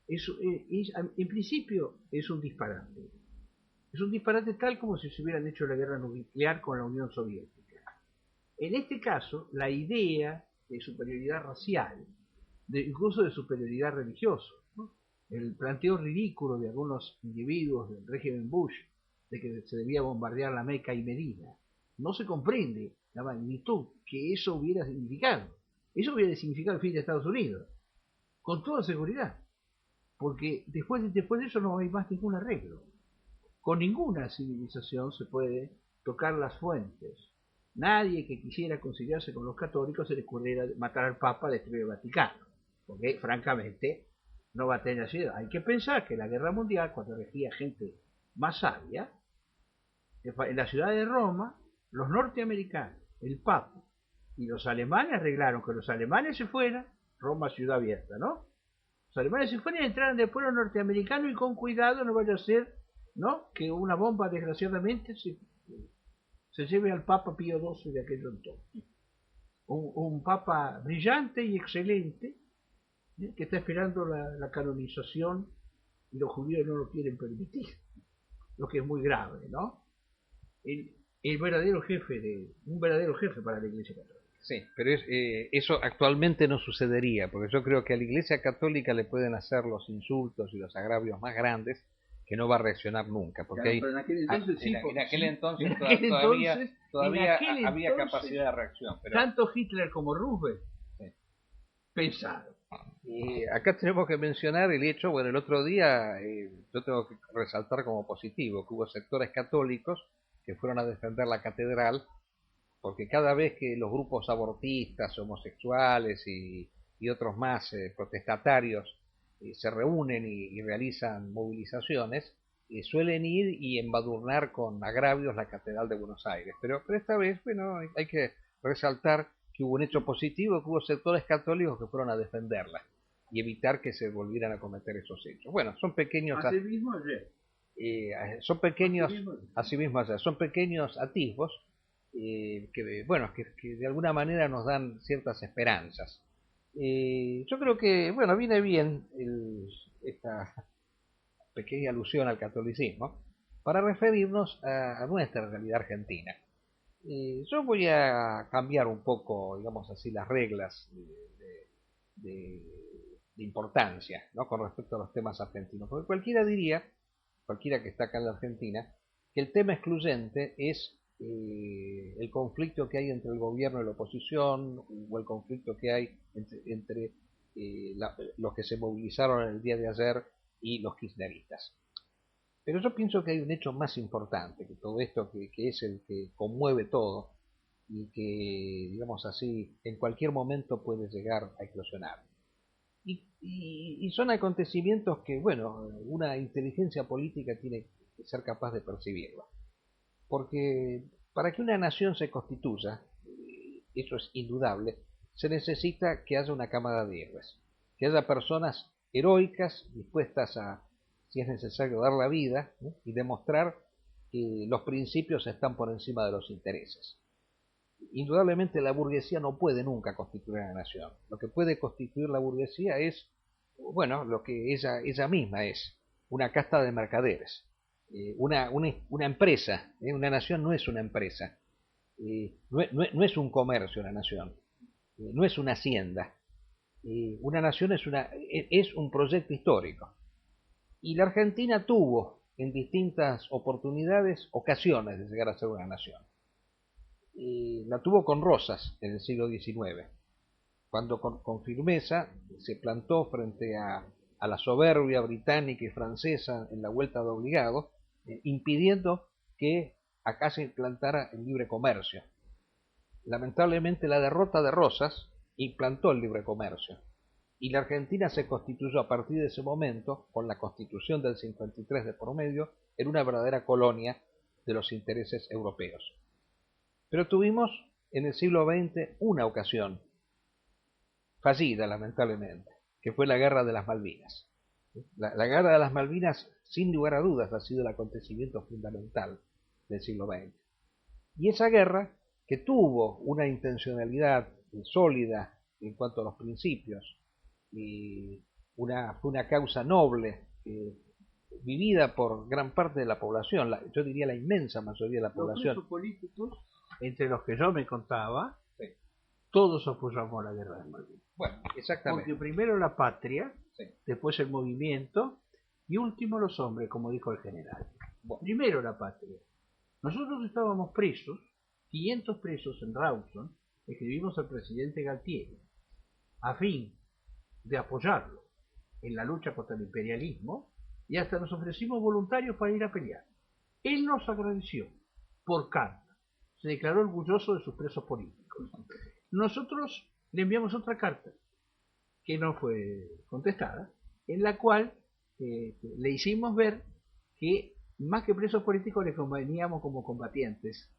Speaker 2: En principio es un disparate. Es un disparate tal como si se hubieran hecho la guerra nuclear con la Unión Soviética. En este caso, la idea de superioridad racial, incluso de superioridad religiosa, ¿no? El planteo ridículo de algunos individuos del régimen Bush de que se debía bombardear la Meca y Medina, no se comprende la magnitud que eso hubiera significado. Eso hubiera significado el fin de Estados Unidos, con toda seguridad, porque después de eso no hay más ningún arreglo. Con ninguna civilización se puede tocar las fuentes. Nadie que quisiera conciliarse con los católicos se le ocurriera matar al Papa, destruir el Vaticano, porque francamente no va a tener ciudad. Hay que pensar que la guerra mundial, cuando regía gente más sabia, en la ciudad de Roma, los norteamericanos, el Papa y los alemanes arreglaron que los alemanes se fueran, Roma ciudad abierta, ¿no? Los alemanes se fueran y entraran del pueblo norteamericano y con cuidado no vaya a ser, ¿no?, que una bomba desgraciadamente se lleve al Papa Pío XII de aquel entonces. Un Papa brillante y excelente, que está esperando la canonización y los judíos no lo quieren permitir, lo que es muy grave, ¿no? Un verdadero jefe para la Iglesia Católica.
Speaker 1: Sí, pero eso actualmente no sucedería, porque yo creo que a la Iglesia Católica le pueden hacer los insultos y los agravios más grandes que no va a reaccionar nunca, porque
Speaker 2: claro, en aquel entonces
Speaker 1: todavía había capacidad de reacción. Pero
Speaker 2: tanto Hitler como Roosevelt pensaron.
Speaker 1: Y acá tenemos que mencionar el hecho, bueno, el otro día yo tengo que resaltar como positivo que hubo sectores católicos que fueron a defender la catedral, porque cada vez que los grupos abortistas, homosexuales y otros más protestatarios se reúnen y realizan movilizaciones, suelen ir y embadurnar con agravios la Catedral de Buenos Aires. Pero esta vez, bueno, hay que resaltar que hubo un hecho positivo, que hubo sectores católicos que fueron a defenderla. y evitar que se volvieran a cometer esos hechos. Bueno, son pequeños...
Speaker 2: Así mismo ayer.
Speaker 1: Son pequeños, así mismo ayer, son pequeños atisbos que, bueno, que de alguna manera nos dan ciertas esperanzas. Yo creo que, bueno, viene bien esta pequeña alusión al catolicismo para referirnos a nuestra realidad argentina. Yo voy a cambiar un poco, digamos así, las reglas de, de importancia, ¿no?, con respecto a los temas argentinos, porque cualquiera que está acá en la Argentina, que el tema excluyente es el conflicto que hay entre el gobierno y la oposición, o el conflicto que hay entre los que se movilizaron el día de ayer y los kirchneristas. Pero yo pienso que hay un hecho más importante que todo esto, que es el que conmueve todo y que, digamos así, en cualquier momento puede llegar a eclosionar. Y son acontecimientos que, bueno, una inteligencia política tiene que ser capaz de percibirlo. Porque para que una nación se constituya, eso es indudable, se necesita que haya una cámara de héroes, que haya personas heroicas dispuestas a, si es necesario, dar la vida, ¿no?, y demostrar que los principios están por encima de los intereses. Indudablemente la burguesía no puede nunca constituir una nación. Lo que puede constituir la burguesía es, bueno, lo que ella misma es, una casta de mercaderes, una empresa. Una nación no es una empresa, no es un comercio una nación, no es una hacienda. Una nación es un proyecto histórico. Y la Argentina tuvo en distintas oportunidades ocasiones de llegar a ser una nación. La tuvo con Rosas en el siglo XIX, cuando con firmeza se plantó frente a la soberbia británica y francesa en la vuelta de obligados, impidiendo que acá se implantara el libre comercio. Lamentablemente la derrota de Rosas implantó el libre comercio, y la Argentina se constituyó a partir de ese momento, con la Constitución del 53 de por medio, en una verdadera colonia de los intereses europeos. Pero tuvimos en el siglo XX una ocasión, fallida lamentablemente, que fue la Guerra de las Malvinas. La Guerra de las Malvinas, sin lugar a dudas, ha sido el acontecimiento fundamental del siglo XX. Y esa guerra, que tuvo una intencionalidad sólida en cuanto a los principios, y fue una causa noble, vivida por gran parte de la población, yo diría la inmensa mayoría de la población.
Speaker 2: Los políticos, entre los que yo me contaba, sí, todos apoyamos la guerra de Malvinas.
Speaker 1: Bueno, exactamente.
Speaker 2: Porque primero la patria,
Speaker 1: sí,
Speaker 2: después el movimiento, y último los hombres, como dijo el general.
Speaker 1: Bueno.
Speaker 2: Primero la patria. Nosotros estábamos presos, 500 presos en Rawson, escribimos al presidente Galtieri, a fin de apoyarlo en la lucha contra el imperialismo, y hasta nos ofrecimos voluntarios para ir a pelear. Él nos agradeció por carta, se declaró orgulloso de sus presos políticos. Nosotros le enviamos otra carta, que no fue contestada, en la cual le hicimos ver que más que presos políticos le conveníamos como combatientes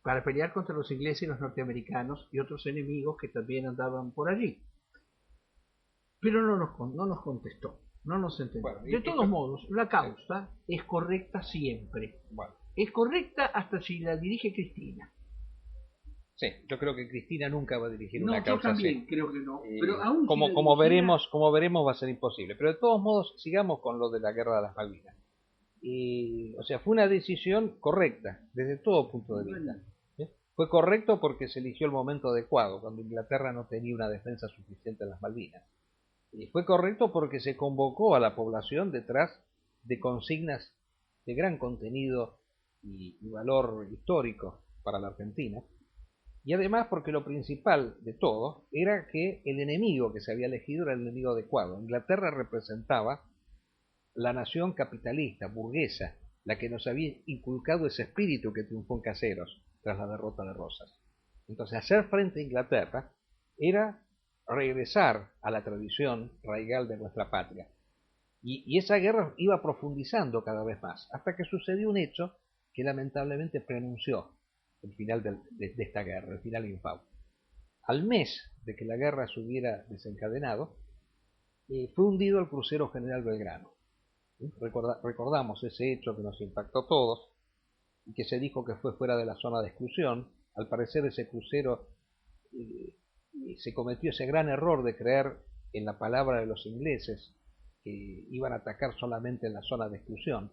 Speaker 2: para pelear contra los ingleses y los norteamericanos y otros enemigos que también andaban por allí. Pero no nos contestó, no nos entendió. Bueno, de todos modos, la causa es correcta siempre. Bueno. Es correcta hasta si la dirige Cristina.
Speaker 1: Sí, yo creo que Cristina nunca va a dirigir una causa así.
Speaker 2: Yo también creo que no. Pero aún
Speaker 1: como veremos va a ser imposible. Pero de todos modos, sigamos con lo de la Guerra de las Malvinas. O sea, fue una decisión correcta desde todo punto de vista. Fue correcto porque se eligió el momento adecuado, cuando Inglaterra no tenía una defensa suficiente en las Malvinas. Fue correcto porque se convocó a la población detrás de consignas de gran contenido y valor histórico para la Argentina. Y además porque lo principal de todo era que el enemigo que se había elegido era el enemigo adecuado. Inglaterra representaba la nación capitalista, burguesa, la que nos había inculcado ese espíritu que triunfó en Caseros tras la derrota de Rosas. Entonces, hacer frente a Inglaterra era regresar a la tradición raigal de nuestra patria. Y esa guerra iba profundizando cada vez más, hasta que sucedió un hecho que lamentablemente pronunció el final de esta guerra, el final infausto. Al mes de que la guerra se hubiera desencadenado, fue hundido el crucero General Belgrano. Recordamos ese hecho que nos impactó a todos y que se dijo que fue fuera de la zona de exclusión. Al parecer ese crucero se cometió ese gran error de creer en la palabra de los ingleses que iban a atacar solamente en la zona de exclusión.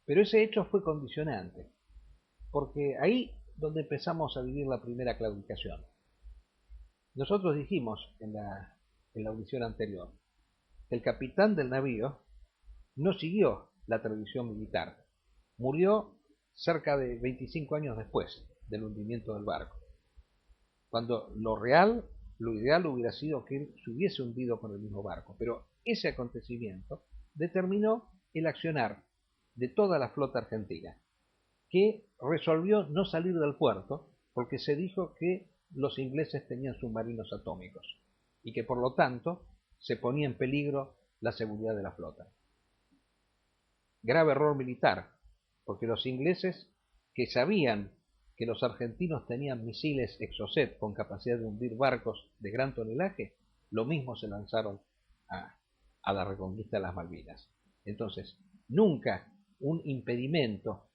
Speaker 1: Pero ese hecho fue condicionante, porque ahí donde empezamos a vivir la primera claudicación. Nosotros dijimos en la audición anterior que el capitán del navío no siguió la tradición militar. Murió cerca de 25 años después del hundimiento del barco, cuando lo ideal hubiera sido que él se hubiese hundido con el mismo barco. Pero ese acontecimiento determinó el accionar de toda la flota argentina, que resolvió no salir del puerto porque se dijo que los ingleses tenían submarinos atómicos y que por lo tanto se ponía en peligro la seguridad de la flota. Grave error militar, porque los ingleses, que sabían que los argentinos tenían misiles Exocet con capacidad de hundir barcos de gran tonelaje, lo mismo se lanzaron a la reconquista de las Malvinas. Entonces, nunca un impedimento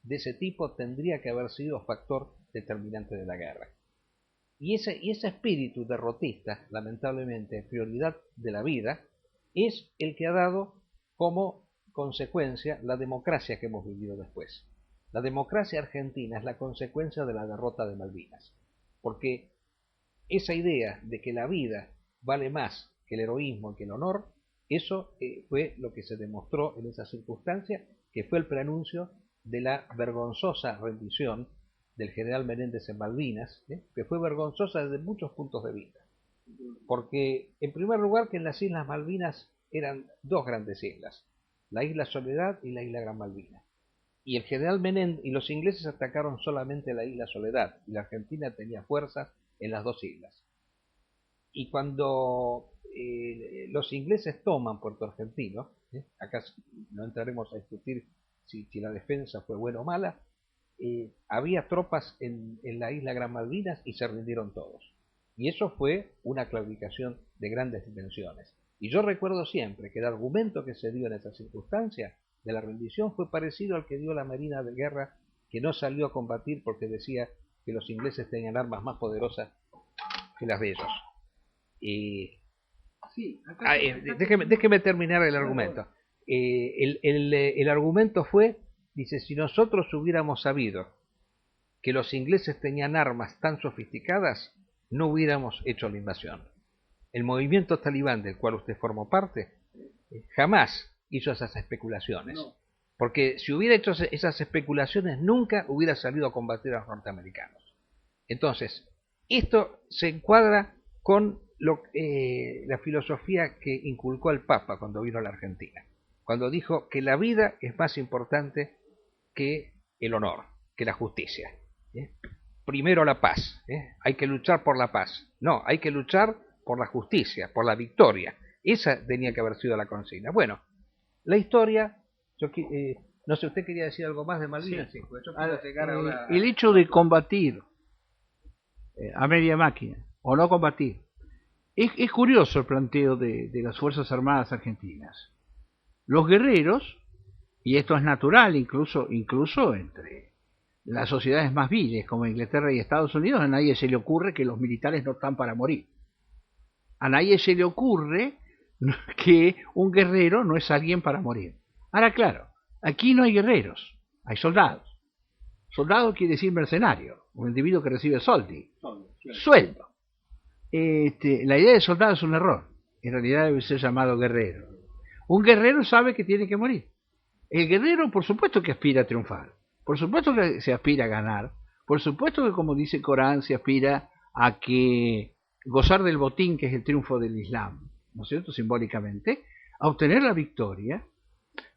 Speaker 1: de ese tipo tendría que haber sido factor determinante de la guerra. Y ese espíritu derrotista, lamentablemente, prioridad de la vida, es el que ha dado como consecuencia la democracia que hemos vivido después. La democracia argentina es la consecuencia de la derrota de Malvinas, porque esa idea de que la vida vale más que el heroísmo y que el honor, eso fue lo que se demostró en esa circunstancia, que fue el preanuncio de la vergonzosa rendición del general Menéndez en Malvinas, que fue vergonzosa desde muchos puntos de vista. Porque, en primer lugar, que en las Islas Malvinas eran dos grandes islas, la isla Soledad y la isla Gran Malvina. Y el general Menéndez y los ingleses atacaron solamente la isla Soledad, y la Argentina tenía fuerza en las dos islas. Y cuando los ingleses toman Puerto Argentino, acá no entraremos a discutir si la defensa fue buena o mala, había tropas en la isla Gran Malvinas y se rindieron todos. Y eso fue una claudicación de grandes dimensiones. Y yo recuerdo siempre que el argumento que se dio en esa circunstancia de la rendición fue parecido al que dio la Marina de Guerra, que no salió a combatir porque decía que los ingleses tenían armas más poderosas que las de ellos. Déjeme terminar el argumento. El argumento fue, dice, si nosotros hubiéramos sabido que los ingleses tenían armas tan sofisticadas, no hubiéramos hecho la invasión. El movimiento talibán del cual usted formó parte jamás hizo esas especulaciones, porque si hubiera hecho esas especulaciones nunca hubiera salido a combatir a los norteamericanos. Entonces, esto se encuadra con la filosofía que inculcó el Papa cuando vino a la Argentina, cuando dijo que la vida es más importante que el honor, que la justicia. Primero la paz, hay que luchar por la paz. No, hay que luchar por la justicia, por la victoria. Esa tenía que haber sido la consigna. Bueno, la historia, no sé, ¿usted quería decir algo más de Malvinas? Sí, pues yo quiero llegar ahora
Speaker 2: el hecho de combatir a media máquina, o no combatir, es curioso el planteo de las Fuerzas Armadas argentinas. Los guerreros, y esto es natural incluso entre las sociedades más viles como Inglaterra y Estados Unidos, a nadie se le ocurre que los militares no están para morir. A nadie se le ocurre que un guerrero no es alguien para morir. Ahora, claro, aquí no hay guerreros, hay soldados. Soldado quiere decir mercenario, un individuo que recibe sueldo. La idea de soldado es un error. En realidad debe ser llamado guerrero. Un guerrero sabe que tiene que morir. El guerrero, por supuesto que aspira a triunfar. Por supuesto que se aspira a ganar. Por supuesto que, como dice el Corán, se aspira a que gozar del botín, que es el triunfo del Islam, ¿no es cierto?, simbólicamente, a obtener la victoria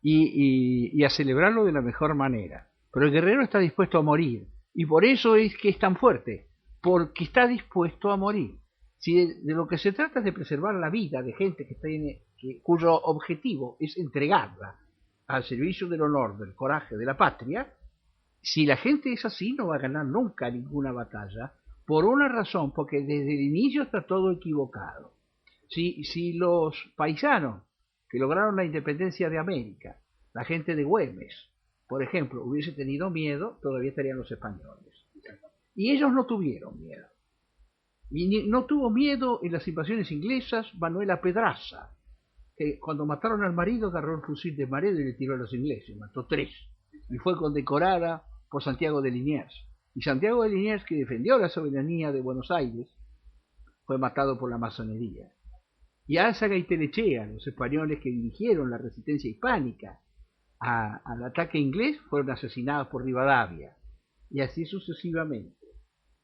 Speaker 2: y a celebrarlo de la mejor manera. Pero el guerrero está dispuesto a morir, y por eso es que es tan fuerte, porque está dispuesto a morir. Si de lo que se trata es de preservar la vida de gente cuyo objetivo es entregarla al servicio del honor, del coraje, de la patria, si la gente es así, no va a ganar nunca ninguna batalla, por una razón, porque desde el inicio está todo equivocado. Si los paisanos que lograron la independencia de América, la gente de Güemes, por ejemplo, hubiese tenido miedo, todavía estarían los españoles. Y ellos no tuvieron miedo. Y no tuvo miedo en las invasiones inglesas Manuela Pedraza, que cuando mataron al marido agarró el fusil de Maredo y le tiró a los ingleses, mató 3. Y fue condecorada por Santiago de Liniers. Y Santiago de Liniers, que defendió la soberanía de Buenos Aires, fue matado por la masonería. Y Álzaga y Telechea, los españoles que dirigieron la resistencia hispánica al ataque inglés, fueron asesinados por Rivadavia. Y así sucesivamente.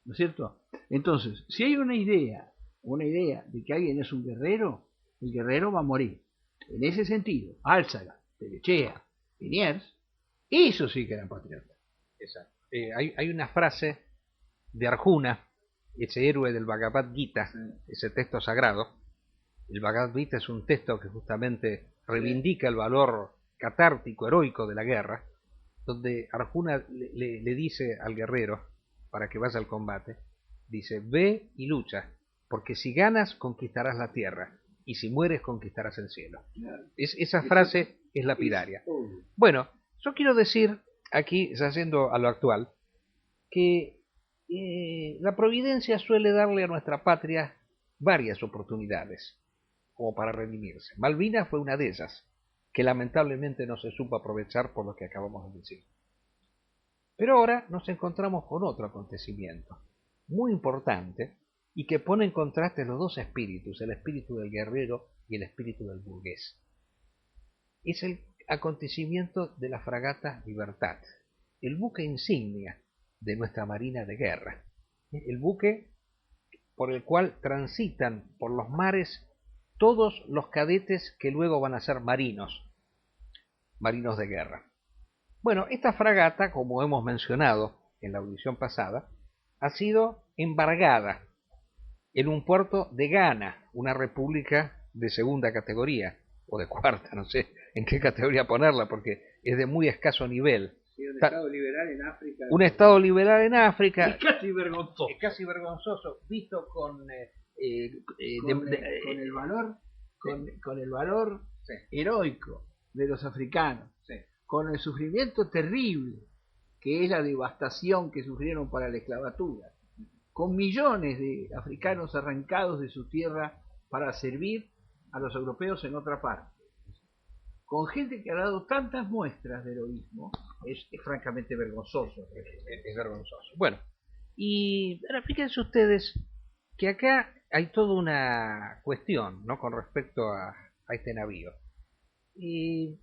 Speaker 2: ¿No es cierto? Entonces, si hay una idea de que alguien es un guerrero, el guerrero va a morir. En ese sentido, Álzaga, Telechea, Liniers, eso sí que eran patriotas.
Speaker 1: Exacto. Hay una frase de Arjuna, ese héroe del Bhagavad Gita, ese texto sagrado. El Bhagavad Gita es un texto que justamente reivindica el valor catártico, heroico de la guerra, donde Arjuna le dice al guerrero, para que vaya al combate, dice, ve y lucha, porque si ganas conquistarás la tierra, y si mueres conquistarás el cielo. Esa frase es lapidaria. Bueno, yo quiero decir, aquí, ya yendo a lo actual, que la providencia suele darle a nuestra patria varias oportunidades, como para redimirse. Malvinas fue una de ellas, que lamentablemente no se supo aprovechar por lo que acabamos de decir. Pero ahora nos encontramos con otro acontecimiento, muy importante, y que pone en contraste los dos espíritus, el espíritu del guerrero y el espíritu del burgués. Es el acontecimiento de la fragata Libertad, el buque insignia de nuestra Marina de Guerra, el buque por el cual transitan por los mares todos los cadetes que luego van a ser marinos de guerra. Bueno, esta fragata, como hemos mencionado en la audición pasada, ha sido embargada en un puerto de Ghana, una república de segunda categoría, o de cuarta, no sé en qué categoría ponerla, porque es de muy escaso nivel.
Speaker 2: Sí, un estado liberal en África.
Speaker 1: Un estado liberal en África.
Speaker 2: Es casi vergonzoso.
Speaker 1: Es casi vergonzoso, visto con
Speaker 2: el valor, con el valor heroico de los africanos, con el sufrimiento terrible que es la devastación que sufrieron para la esclavatura, con millones de africanos arrancados de su tierra para servir a los europeos en otra parte, con gente que ha dado tantas muestras de heroísmo, es francamente vergonzoso.
Speaker 1: Es vergonzoso. Bueno, y ahora fíjense ustedes que acá hay toda una cuestión, ¿no?, con respecto a este navío. Y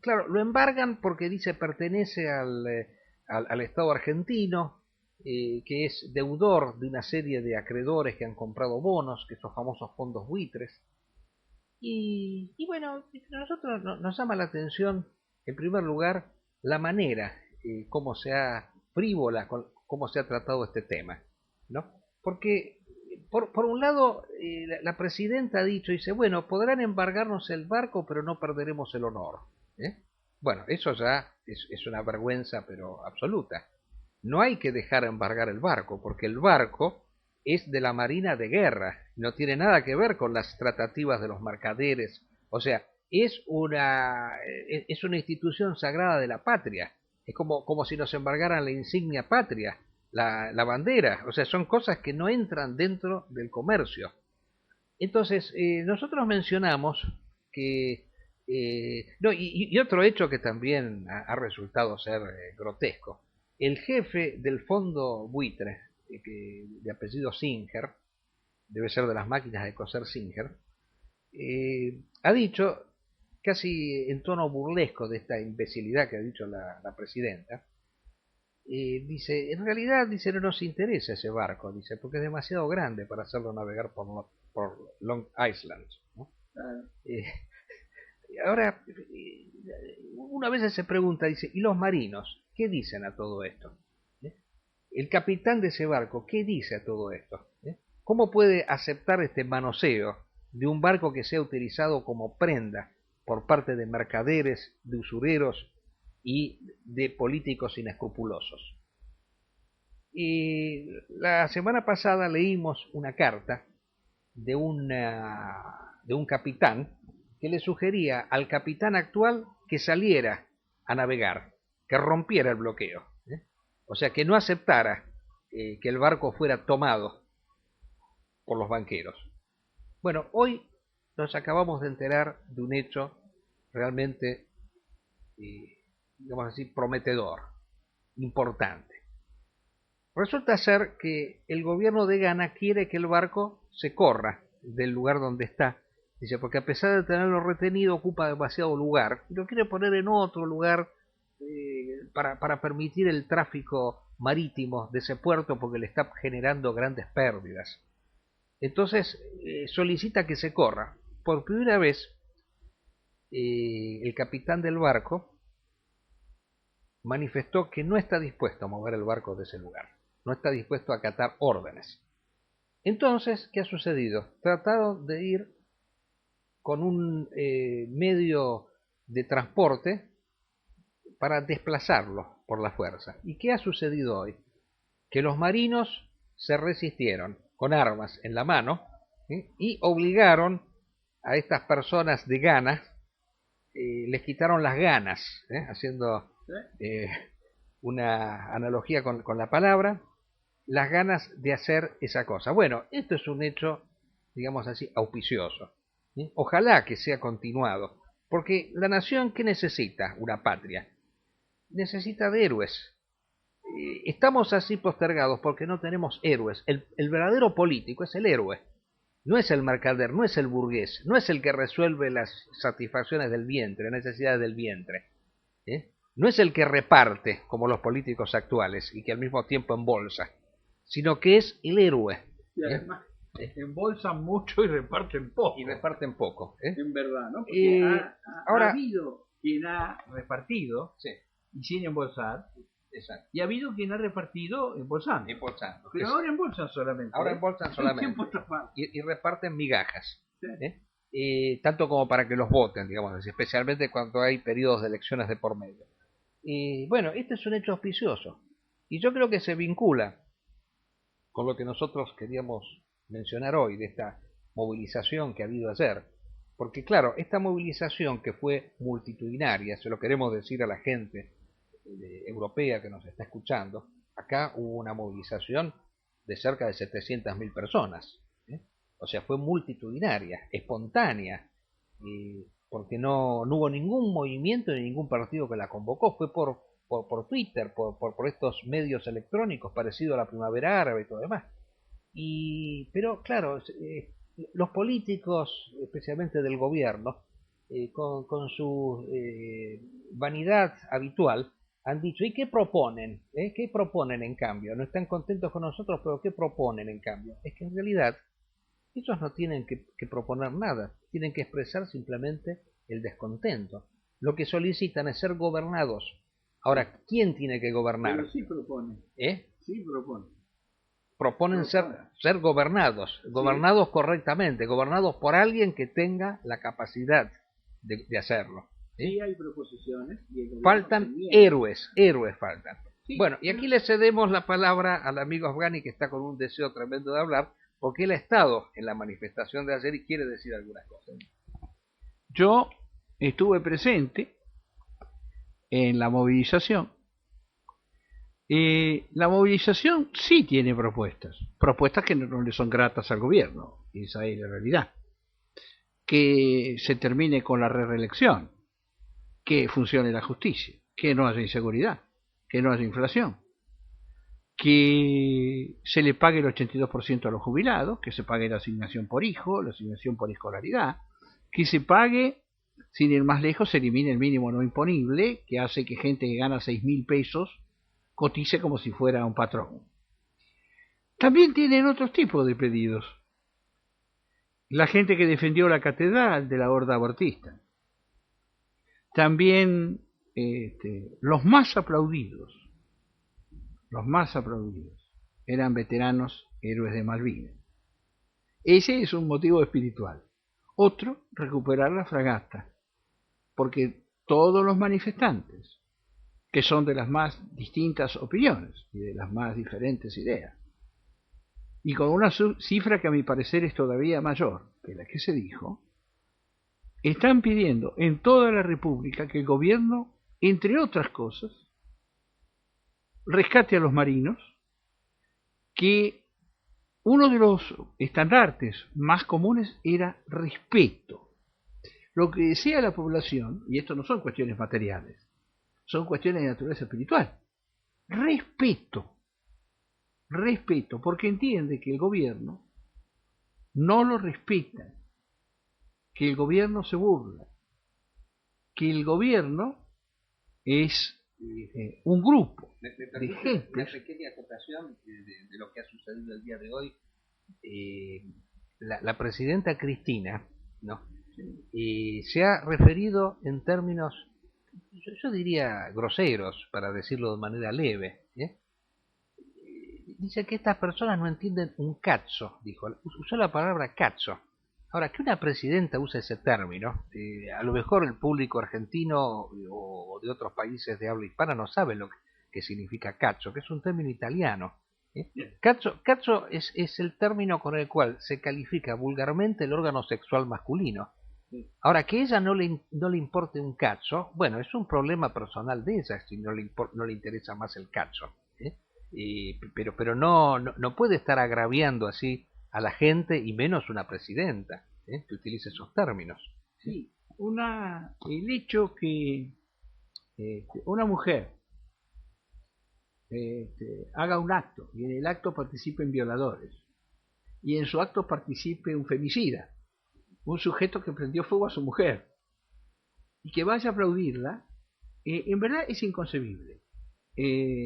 Speaker 1: claro, lo embargan porque dice pertenece al Estado argentino, que es deudor de una serie de acreedores que han comprado bonos, que son famosos fondos buitres. Y bueno, a nosotros nos llama la atención, en primer lugar, la manera, cómo se ha frívola, cómo se ha tratado este tema, ¿no? Porque, por un lado, la presidenta ha dicho, dice, bueno, podrán embargarnos el barco, pero no perderemos el honor. Bueno, eso ya es una vergüenza, pero absoluta. No hay que dejar embargar el barco, porque el barco es de la Marina de Guerra, no tiene nada que ver con las tratativas de los mercaderes, o sea, es una institución sagrada de la patria, es como si nos embargaran la insignia patria, la bandera, o sea, son cosas que no entran dentro del comercio. Entonces, nosotros mencionamos que, no, y otro hecho que también ha resultado ser grotesco, el jefe del fondo buitre, de apellido Singer, debe ser de las máquinas de coser Singer, ha dicho, casi en tono burlesco de esta imbecilidad que ha dicho la presidenta, dice, en realidad, dice, no nos interesa ese barco, dice, porque es demasiado grande para hacerlo navegar por Long Island, ¿no? Ahora, una vez se pregunta, dice, ¿y los marinos qué dicen a todo esto? El capitán de ese barco, ¿qué dice a todo esto? ¿Cómo puede aceptar este manoseo de un barco que sea utilizado como prenda por parte de mercaderes, de usureros y de políticos inescrupulosos? Y la semana pasada leímos una carta de un capitán que le sugería al capitán actual que saliera a navegar, que rompiera el bloqueo, ¿eh? O sea, que no aceptara que el barco fuera tomado por los banqueros. Bueno, hoy nos acabamos de enterar de un hecho realmente, digamos así, prometedor, importante. Resulta ser que el gobierno de Ghana quiere que el barco se corra del lugar donde está. Dice, porque a pesar de tenerlo retenido, ocupa demasiado lugar y lo quiere poner en otro lugar para permitir el tráfico marítimo de ese puerto porque le está generando grandes pérdidas. Entonces solicita que se corra. Por primera vez, el capitán del barco manifestó que no está dispuesto a mover el barco de ese lugar, no está dispuesto a acatar órdenes. Entonces, ¿qué ha sucedido? Trataron de ir con un medio de transporte para desplazarlo por la fuerza. ¿Y qué ha sucedido hoy? Que los marinos se resistieron con armas en la mano, ¿sí? Y obligaron a estas personas de Ghana, les quitaron las ganas, haciendo una analogía con la palabra, las ganas de hacer esa cosa. Bueno, esto es un hecho, digamos así, auspicioso. ¿Sí? Ojalá que sea continuado, porque la nación, ¿qué necesita? Una patria. Necesita de héroes. Estamos así postergados porque no tenemos héroes. El verdadero político es el héroe. No es el mercader, no es el burgués, no es el que resuelve las satisfacciones del vientre, las necesidades del vientre. No es el que reparte, como los políticos actuales, y que al mismo tiempo embolsa, sino que es el héroe.
Speaker 2: Y además, embolsan mucho y reparten poco.
Speaker 1: Y reparten poco.
Speaker 2: En verdad, ¿no? Porque
Speaker 1: ahora,
Speaker 2: ha habido quien ha repartido, sí, y sin embolsar. Exacto. Y ha habido quien ha repartido embolsando. Pero ahora embolsan solamente.
Speaker 1: Ahora embolsan solamente. Y reparten migajas. Sí. Tanto como para que los voten, digamos así, especialmente cuando hay periodos de elecciones de por medio. Bueno, este es un hecho auspicioso. Y yo creo que se vincula con lo que nosotros queríamos mencionar hoy, de esta movilización que ha habido ayer. Porque claro, esta movilización que fue multitudinaria, se lo queremos decir a la gente europea que nos está escuchando, acá hubo una movilización de cerca de 700.000 personas, o sea, fue multitudinaria, espontánea, porque no hubo ningún movimiento ni ningún partido que la convocó, fue por Twitter, por estos medios electrónicos parecidos a la Primavera Árabe y todo demás. Pero claro, los políticos, especialmente del gobierno, con su vanidad habitual, han dicho, ¿y qué proponen? ¿Qué proponen en cambio? No están contentos con nosotros, pero ¿qué proponen en cambio? Es que en realidad ellos no tienen que proponer nada, tienen que expresar simplemente el descontento. Lo que solicitan es ser gobernados. Ahora, ¿quién tiene que gobernar?
Speaker 2: Pero sí proponen. Sí proponen.
Speaker 1: Proponen ser gobernados, gobernados correctamente, gobernados por alguien que tenga la capacidad de hacerlo.
Speaker 2: Sí, hay proposiciones.
Speaker 1: Faltan héroes faltan. Sí, bueno, y aquí le cedemos la palabra al amigo Afghani, que está con un deseo tremendo de hablar, porque él ha estado en la manifestación de ayer y quiere decir algunas cosas.
Speaker 2: Yo estuve presente en la movilización. La movilización sí tiene propuestas que no le son gratas al gobierno, esa es la realidad. Que se termine con la reelección, que funcione la justicia, que no haya inseguridad, que no haya inflación, que se le pague el 82% a los jubilados, que se pague la asignación por hijo, la asignación por escolaridad, que se pague, sin ir más lejos, se elimine el mínimo no imponible, que hace que gente que gana 6.000 pesos cotice como si fuera un patrón. También tienen otros tipos de pedidos. La gente que defendió la catedral de la horda abortista. También los más aplaudidos eran veteranos héroes de Malvinas. Ese es un motivo espiritual. Otro, recuperar la fragata, porque todos los manifestantes, que son de las más distintas opiniones y de las más diferentes ideas, y con una cifra que a mi parecer es todavía mayor que la que se dijo, están pidiendo en toda la República que el gobierno, entre otras cosas, rescate a los marinos, que uno de los estandartes más comunes era respeto. Lo que decía la población, y esto no son cuestiones materiales, son cuestiones de naturaleza espiritual, respeto, respeto, porque entiende que el gobierno no lo respeta, que el gobierno se burla, que el gobierno es un grupo
Speaker 1: de
Speaker 2: gente.
Speaker 1: una pequeña acotación de lo que ha sucedido el día de hoy. La presidenta Cristina, ¿no? Se ha referido en términos, yo diría, groseros, para decirlo de manera leve. Dice que estas personas no entienden un cazzo, dijo, usó la palabra cazzo. Ahora, que una presidenta use ese término, a lo mejor el público argentino o de otros países de habla hispana no sabe lo que significa cazzo, que es un término italiano. Cazzo es el término con el cual se califica vulgarmente el órgano sexual masculino. Ahora, que a ella no le importe un cazzo, bueno, es un problema personal de ella si no le interesa más el cazzo. Pero no puede estar agraviando así a la gente, y menos una presidenta, que utilice esos términos.
Speaker 2: Sí, el hecho que una mujer haga un acto y en el acto participen violadores y en su acto participe un femicida, un sujeto que prendió fuego a su mujer, y que vaya a aplaudirla, en verdad es inconcebible.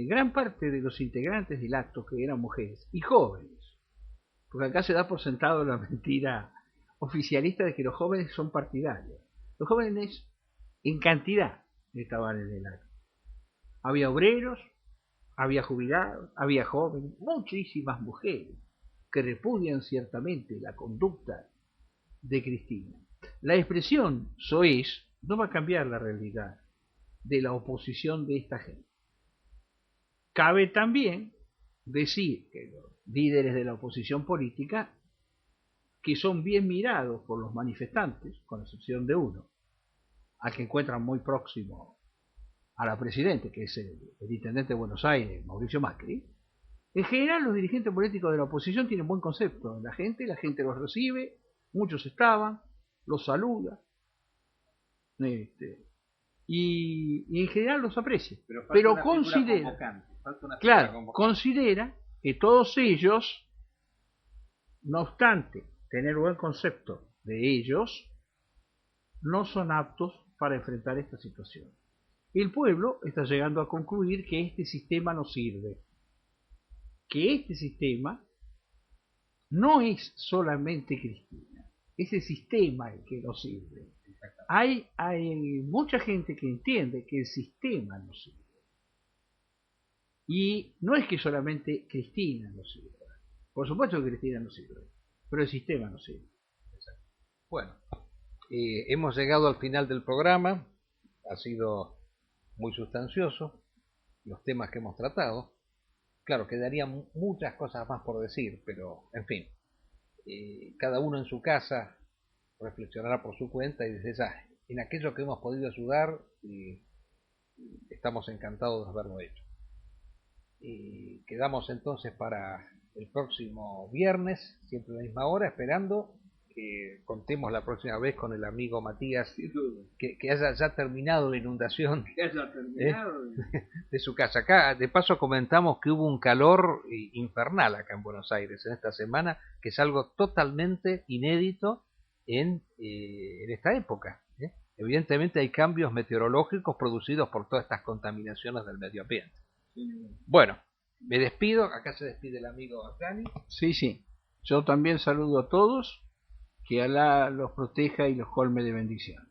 Speaker 2: Gran parte de los integrantes del acto, que eran mujeres y jóvenes, porque acá se da por sentado la mentira oficialista de que los jóvenes son partidarios. Los jóvenes en cantidad estaban en el acto. Había obreros, había jubilados, había jóvenes, muchísimas mujeres que repudian ciertamente la conducta de Cristina. La expresión soez no va a cambiar la realidad de la oposición de esta gente. Cabe también decir que los líderes de la oposición política, que son bien mirados por los manifestantes, con excepción de uno, al que encuentran muy próximo a la presidenta, que es el intendente de Buenos Aires, Mauricio Macri, en general los dirigentes políticos de la oposición tienen buen concepto de la gente los recibe, muchos estaban, los saluda, y en general los aprecia, pero considera que todos ellos, no obstante tener buen concepto de ellos, no son aptos para enfrentar esta situación. El pueblo está llegando a concluir que este sistema no sirve, que este sistema no es solamente Cristina, es el sistema el que no sirve. Hay mucha gente que entiende que el sistema no sirve. Y no es que solamente Cristina no sirva. Por supuesto que Cristina no sirve, pero el sistema no sirve.
Speaker 1: Bueno, hemos llegado al final del programa. Ha sido muy sustancioso los temas que hemos tratado. Claro, quedarían muchas cosas más por decir, pero en fin, cada uno en su casa reflexionará por su cuenta, y desde ya, en aquello que hemos podido ayudar, estamos encantados de haberlo hecho. Quedamos entonces para el próximo viernes, siempre a la misma hora, esperando que contemos la próxima vez con el amigo Matías, que haya ya terminado la inundación de su casa. Acá, de paso, comentamos que hubo un calor infernal acá en Buenos Aires en esta semana, que es algo totalmente inédito en esta época. Evidentemente hay cambios meteorológicos producidos por todas estas contaminaciones del medio ambiente. Bueno, me despido. Acá se despide el amigo Dani.
Speaker 2: Sí. Yo también saludo a todos. Que Alá los proteja y los colme de bendición.